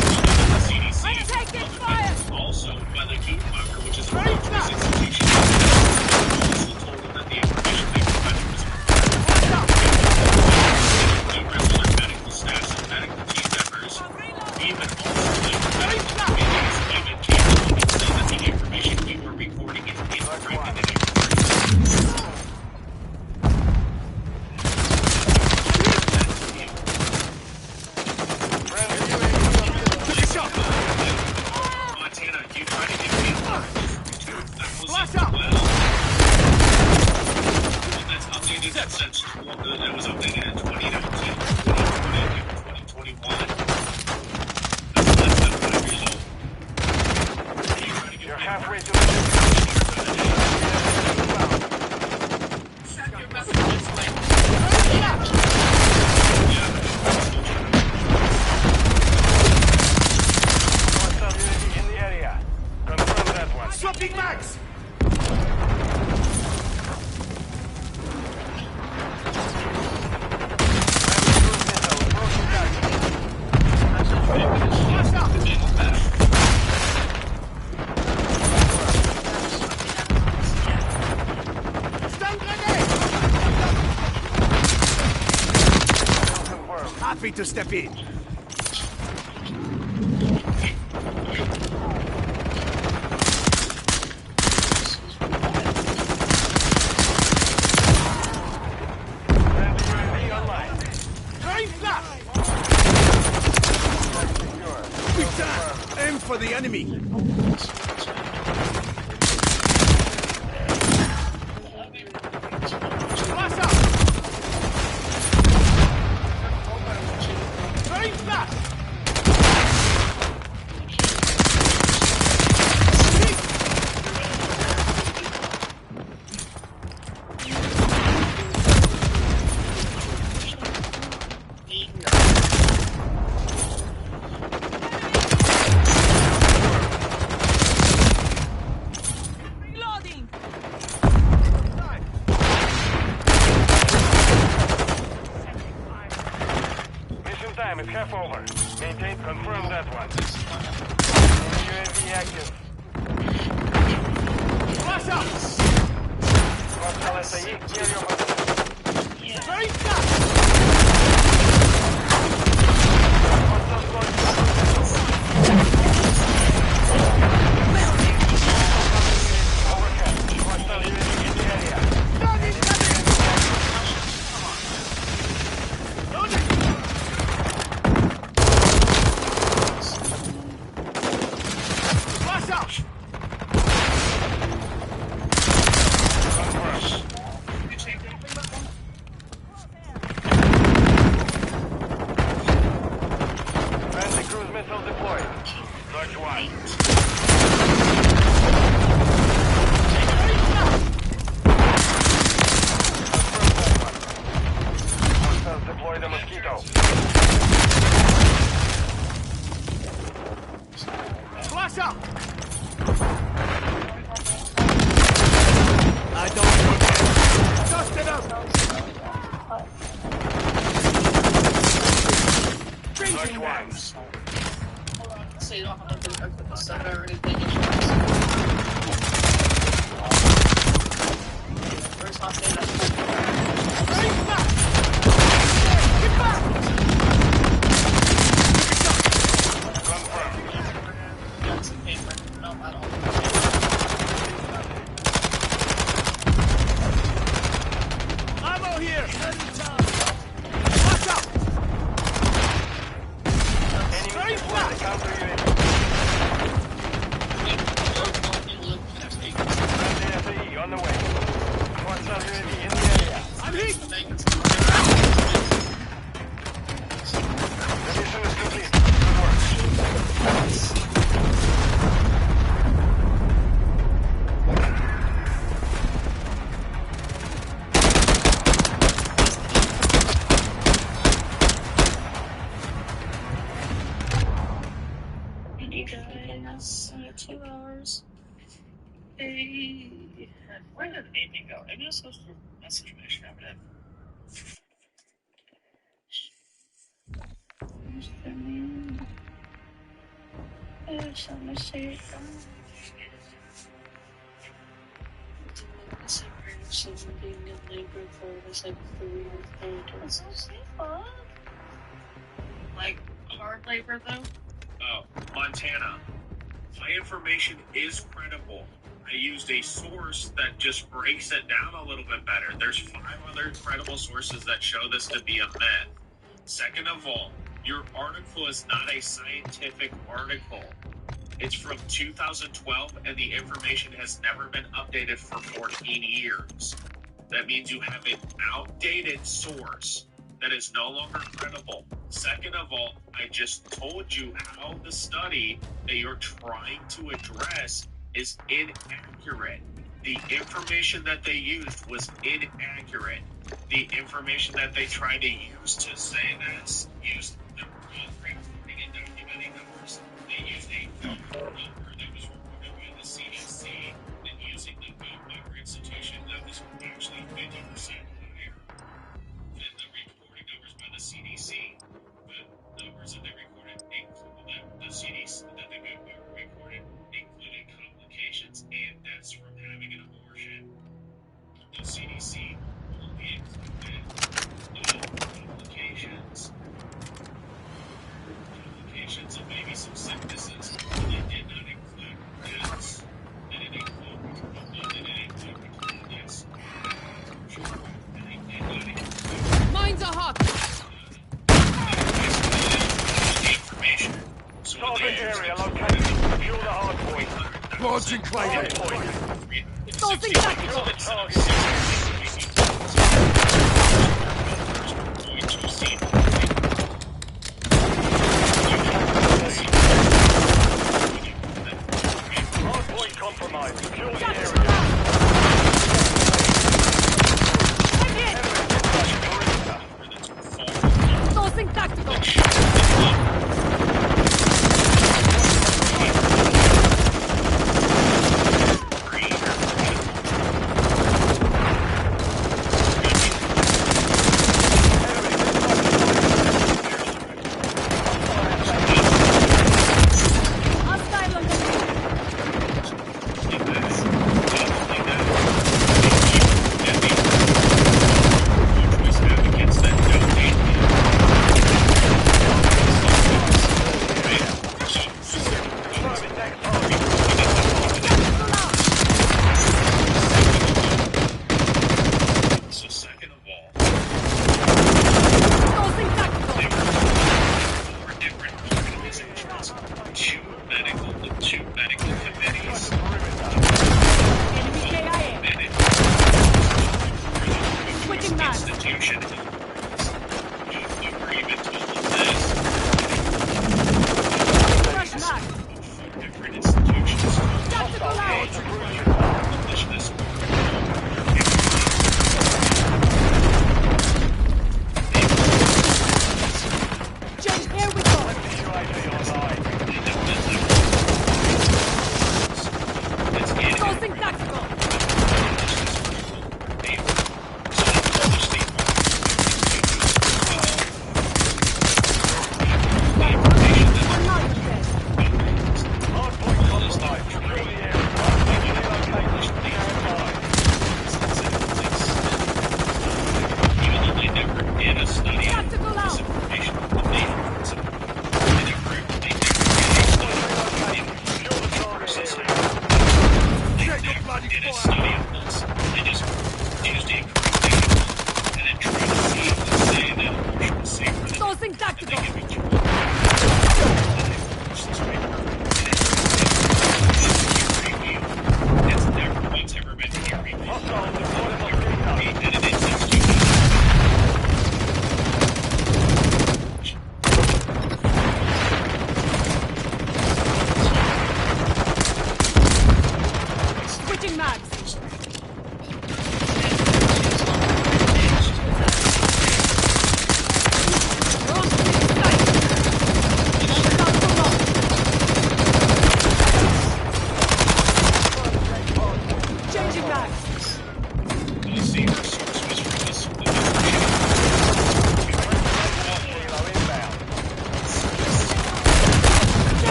told by the CDC. Also by the Gutenberg, which is a pro-choice institution. Also told them that the information they provided was irregular medical staffs and medical team members. Even also medical committees even came along and said that the information we were reporting is incorrect and inaccurate. Montana, you try to get me Flash up! that's updated since that was updated in 2019, 2021. That's less than 5 years old. You're halfway to the in the area. Confirm that one. Swapping mags! Flash up! Stun grenade! Happy to step in. Train flat! Big time! Aim for the enemy! Flash up! Train flat! Reloading! Mission time is half over. Maintain, confirm that one. UAV active. Flash up! Hostile SAE, near your position. Train flat! Hostile going overhead. Hostile UAV in the area. Flash out! Friendly cruise missile deployed. Search one. Hostiles deploy the Mosquito. Flash up! I don't forget. Dust it up! Search one. So you don't have to put the center or anything. Where's my Train flat! Get back! Confirm. Got some paper. No, I don't. Hey guys, 2 hours. Hey, where did the evening go? Maybe I'm supposed to message my Snapchat. There's something to say. Someone being in labor for was like 3 or 4 days. That's so safe, like hard labor though? Montana. My information is credible. I used a source that just breaks it down a little bit better. There's 5 other credible sources that show this to be a myth. Second of all, your article is not a scientific article. It's from 2012, and the information has never been updated for 14 years. That means you have an outdated source that is no longer credible. Second of all, I just told you how the study that you're trying to address is inaccurate. The information that they used was inaccurate. The information that they tried to use to say that used the wrong recording and documenting numbers. They used a number that was reported by the CDC and using the Mw3 institution that was actually 50% higher than the reporting numbers by the CDC. The numbers that they recorded, that the CDC that the Mw3 recorded, included complications and deaths from having an abortion. The CDC only included complications and maybe some sicknesses. They did not include deaths. They didn't include deaths. Mines are hot! Information. So Target area located. Secure the hard point. Launching claim. Secure the target. Hard point compromised. Secure the area. Sourcing tactical!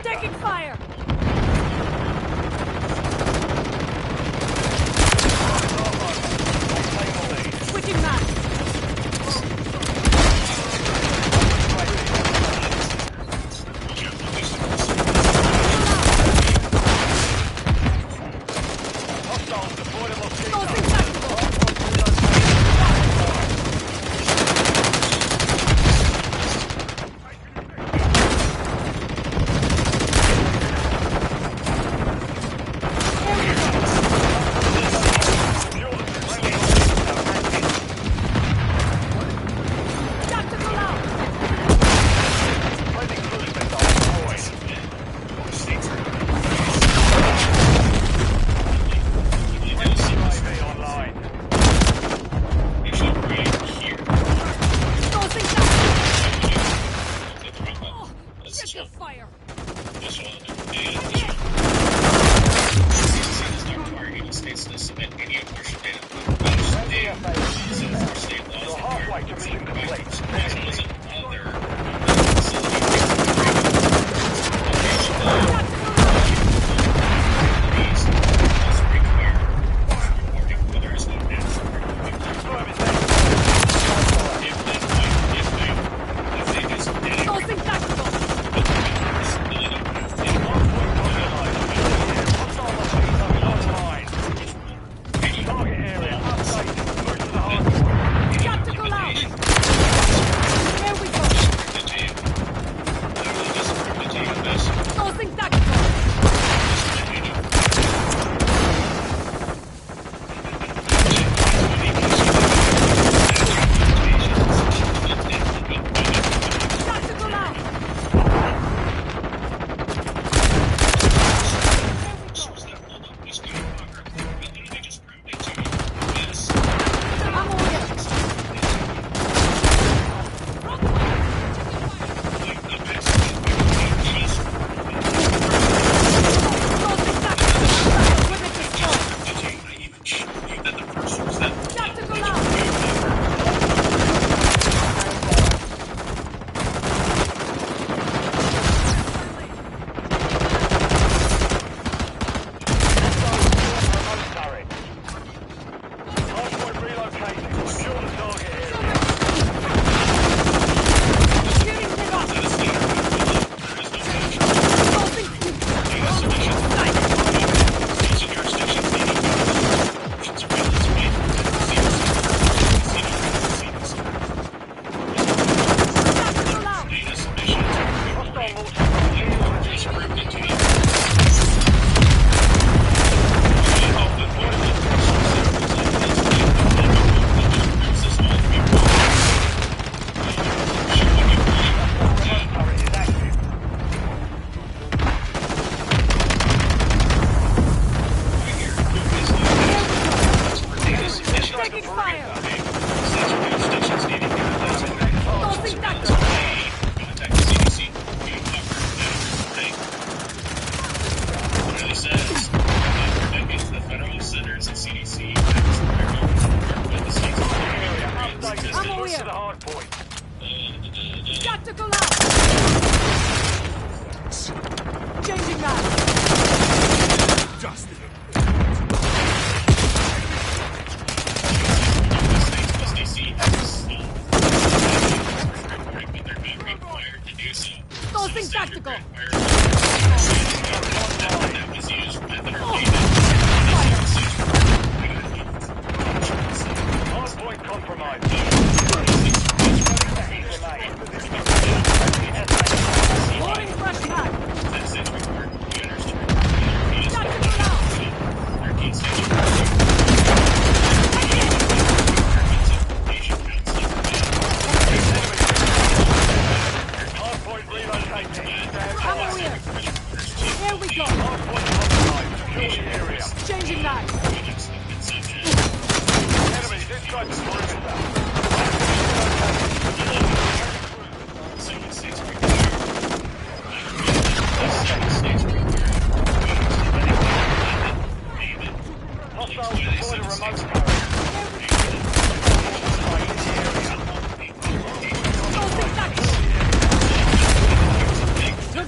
Taking fire! Switching map!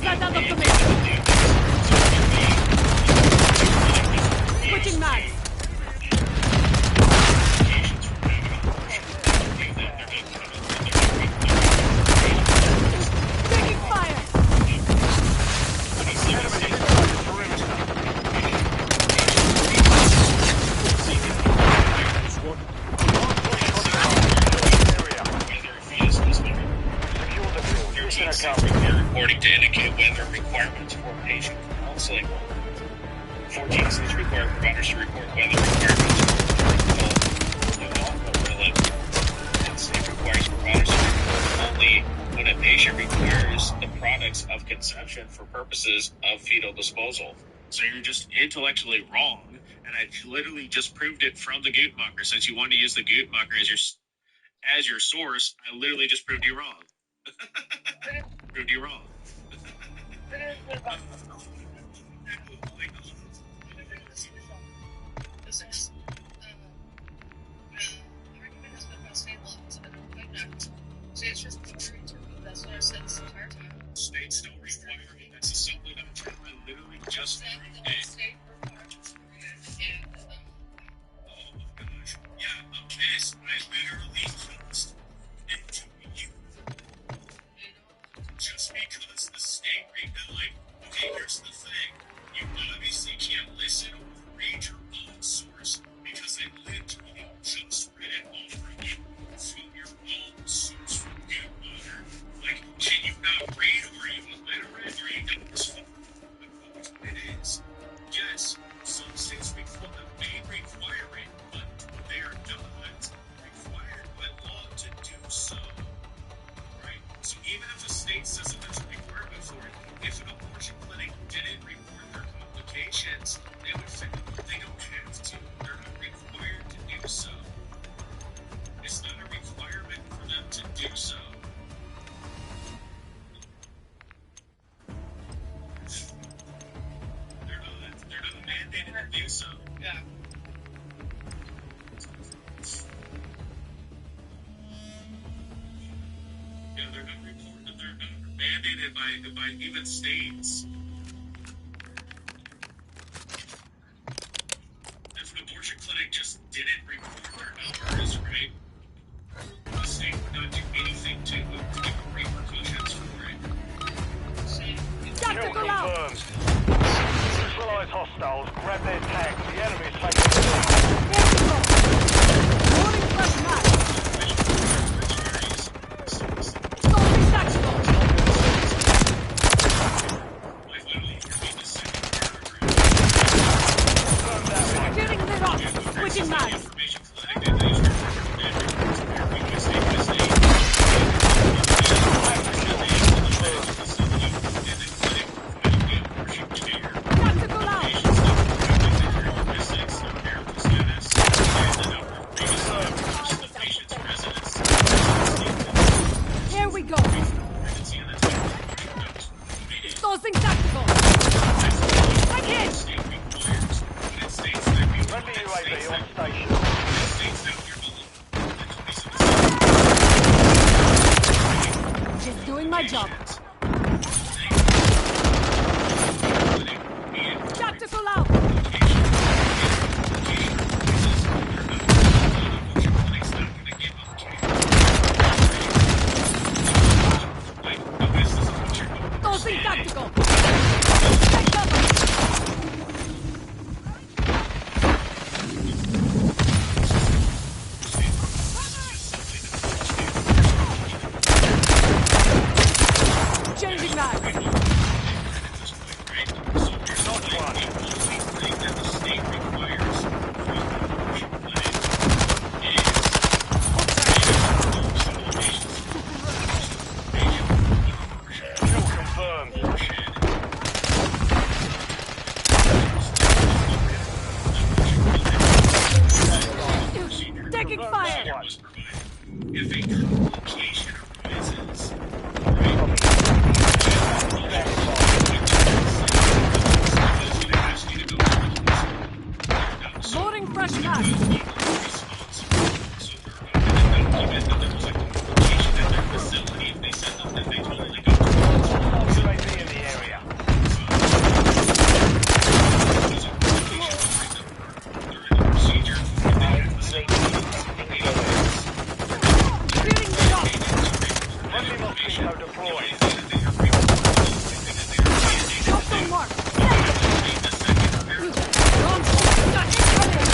Зададут меня! requirements for patient counseling. 14 states require providers to report whether requirements are relevant. And state requires providers to report only when a patient requires the products of conception for purposes of fetal disposal. So you're just intellectually wrong, and I literally just proved it from the Guttmacher. Since you wanted to use the Guttmacher as your source, I literally just proved you wrong. Proved you wrong. States just requiring to read. That's what I said this entire time. States don't require it. That's a simple doctrine. I literally just proved it. State required to read and oh my gosh. Yeah, I'm pissed. I literally cussed into you. Just because the state like, okay, here's the thing. You obviously can't listen or read your own source because I literally just read it all from you. From your own source from Guttmacher. Like, can you not read, or are you illiterate, or are you not responding? That's what it is. Yes, some states may require it, but they are not required by law to do so. Right? So even if a state says that there's a requirement for it, if an abortion clinic didn't report their complications, they would say they don't have to. They're not required to do so. It's not a requirement for them to do so. They're not mandated to do so. yeah. Yeah, they're not reported. They're not mandated by even states. If an abortion clinic just didn't report their numbers, right? The state would not do anything to give repercussions for it. Got to Kill go out! confirmed. Neutralize hostiles. Grab their tags. The enemy is taking the lead. Warning flash match! Solving tactical! Getting lit off! Switching mags! Tactical out! Here we go! Tossing tactical! I'm hit! Friendly UAV on station. Just doing my job. Tactical out! Tossing tactical! Take cover! Changing mag! Kill confirmed. Taking fire! If a complication arises, Loading fresh mag! UAV in the area. Shooting the dog! Friendly Mw3 deployed. Drop on mark! Wrong! Got incoming!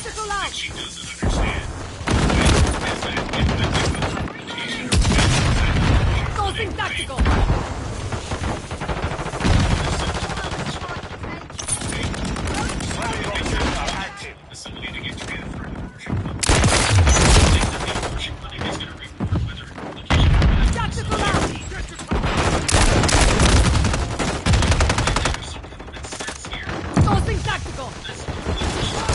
Tactical out! she doesn't understand is that implementation or Closing tactical! Active. facility to get transferred to abortion clinic. The abortion clinic is going to report whether application Tactical out! Closing tactical! Tactical out!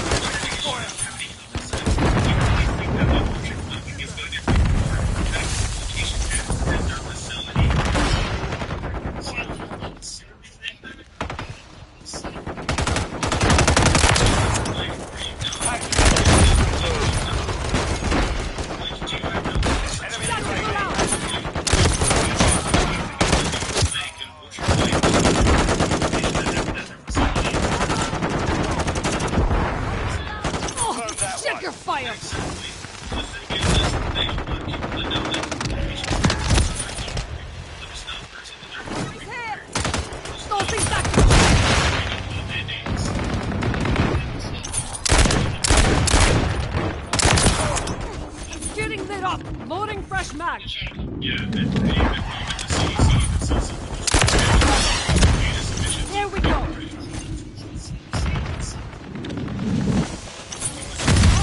Oh, check your fire! Closing tactical! It's getting lit up! Loading fresh mag! There we go!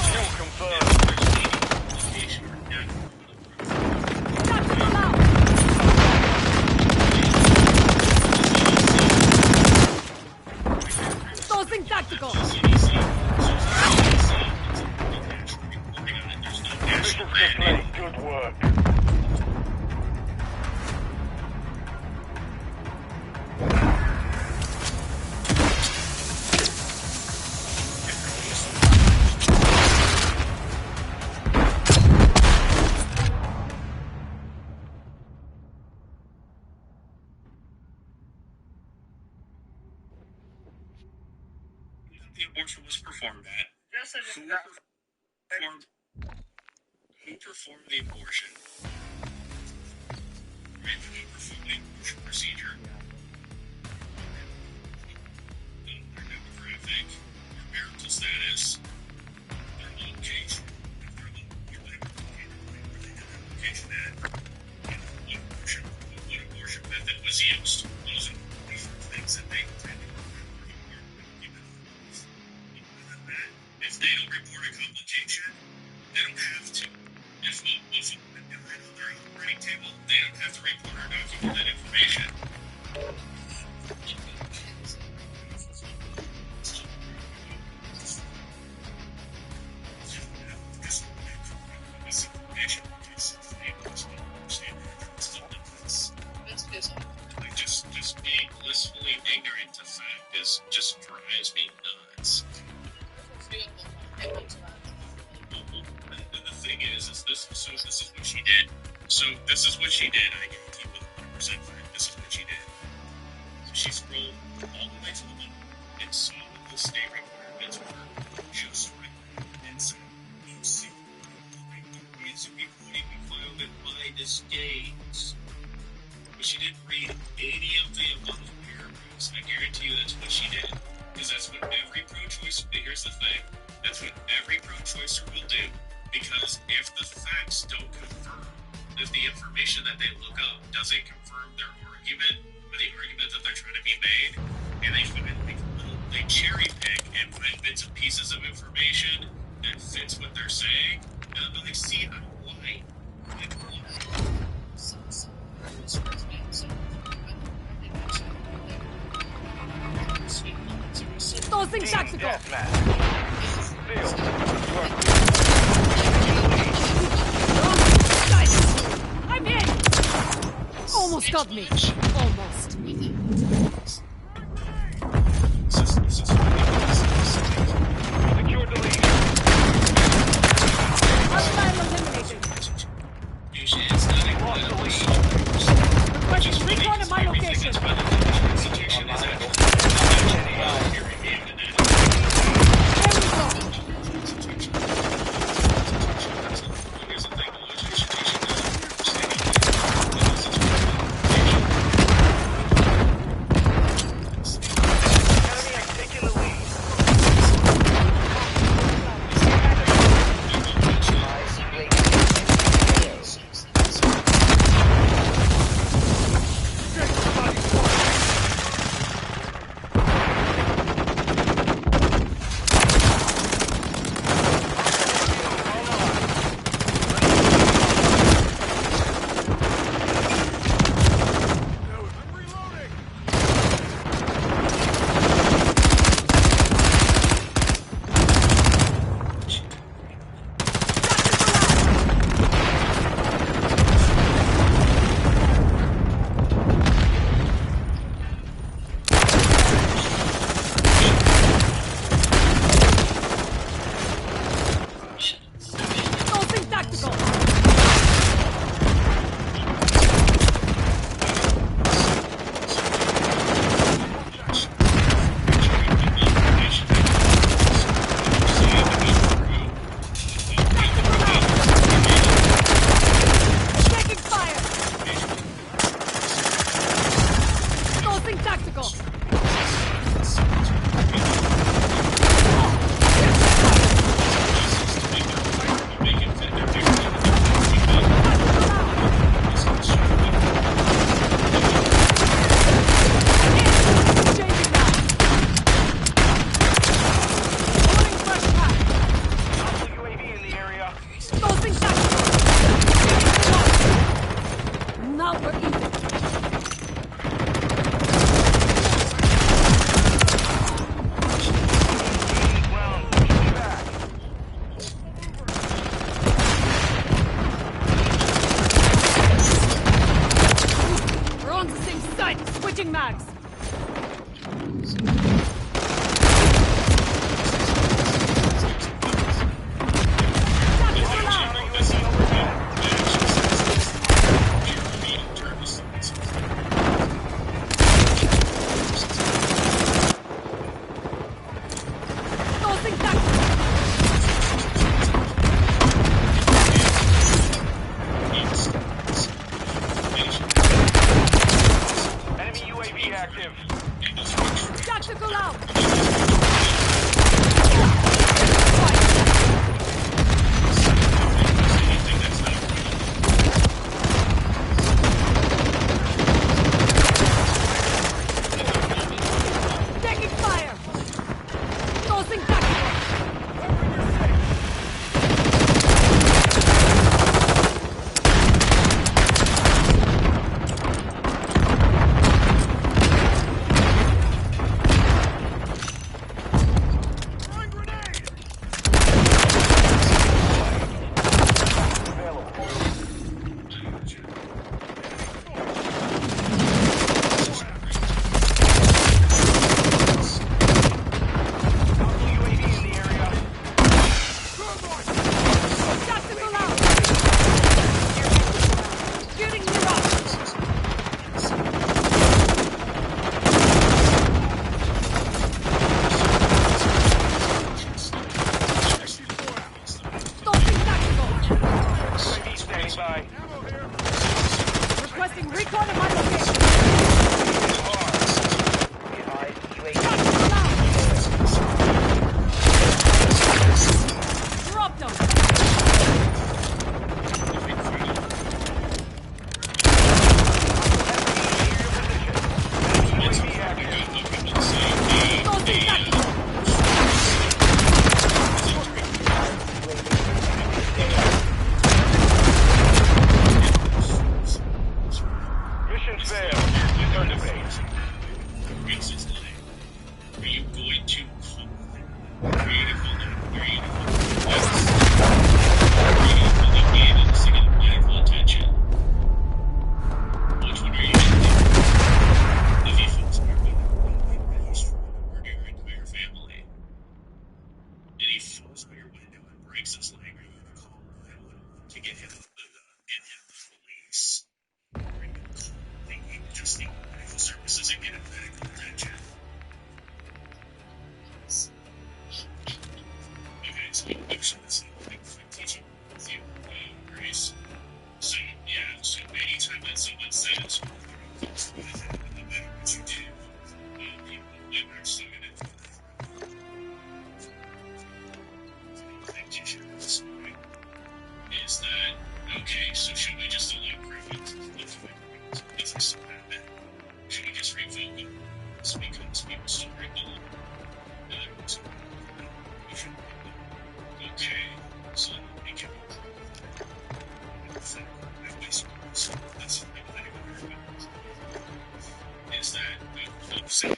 Kill confirmed. Tactical out! Closing tactical! Mission complete. Good work. The abortion was performed at. Who performed the abortion? Right, who performed the abortion procedure? Their demographic, their marital status, their location, if they're located where they had their location at, and what abortion method was used. Those are different things that they tend to if they don't report a complication, they don't have to. If they're on their operating table, they don't have to report or document that information. Just being blissfully ignorant to fact just drives me nuts. And the thing is this. So this is what she did. So this is what she did. I guarantee you with 100% fact. This is what she did. So she scrolled all the way to the bottom and saw what the state requirements were just right there and said, "You see, is reporting we filed it by this date." But she didn't read any of the above paragraphs. I guarantee you that's what she did. Because that's what every pro-choice, here's the thing, that's what every pro-choicer will do. Because if the facts don't confirm, if the information that they look up doesn't confirm their argument, or the argument that they're trying to be made, and they cherry pick and find bits and pieces of information that fits what they're saying, and they'll be like, see, I'm lying. I'm lying. Closing tactical! Guys, I'm in! Almost got me. Almost. Secure the lead. Hostile eliminated. It's not incredibly. Requesting recon at my location. Taking fire! Closing tactical! Tactical out! Shooting mirage! Closing tactical! UAV standing by. Requesting recon of my location! Tactical out! Drop them! Closing tactical! Mission failed. Return to base. Are you going to create a attention? Which one are you going to do? If you folks are going to murder your entire family, any folks where you're going to do it breaks his leg, are you going to call 911 to get him the police? Or are you going to call just the medical services and get him medical attention? Okay, so actually that's not like teaching with you, Grace. So yeah, so anytime that someone says no matter what you do, people are still gonna do that. Things you should know this morning is that okay, so should we just allow Griffith to live through it? If we still have it, should we just revoke it? It's because people still break the law. And everyone's we should okay, so we can that's is that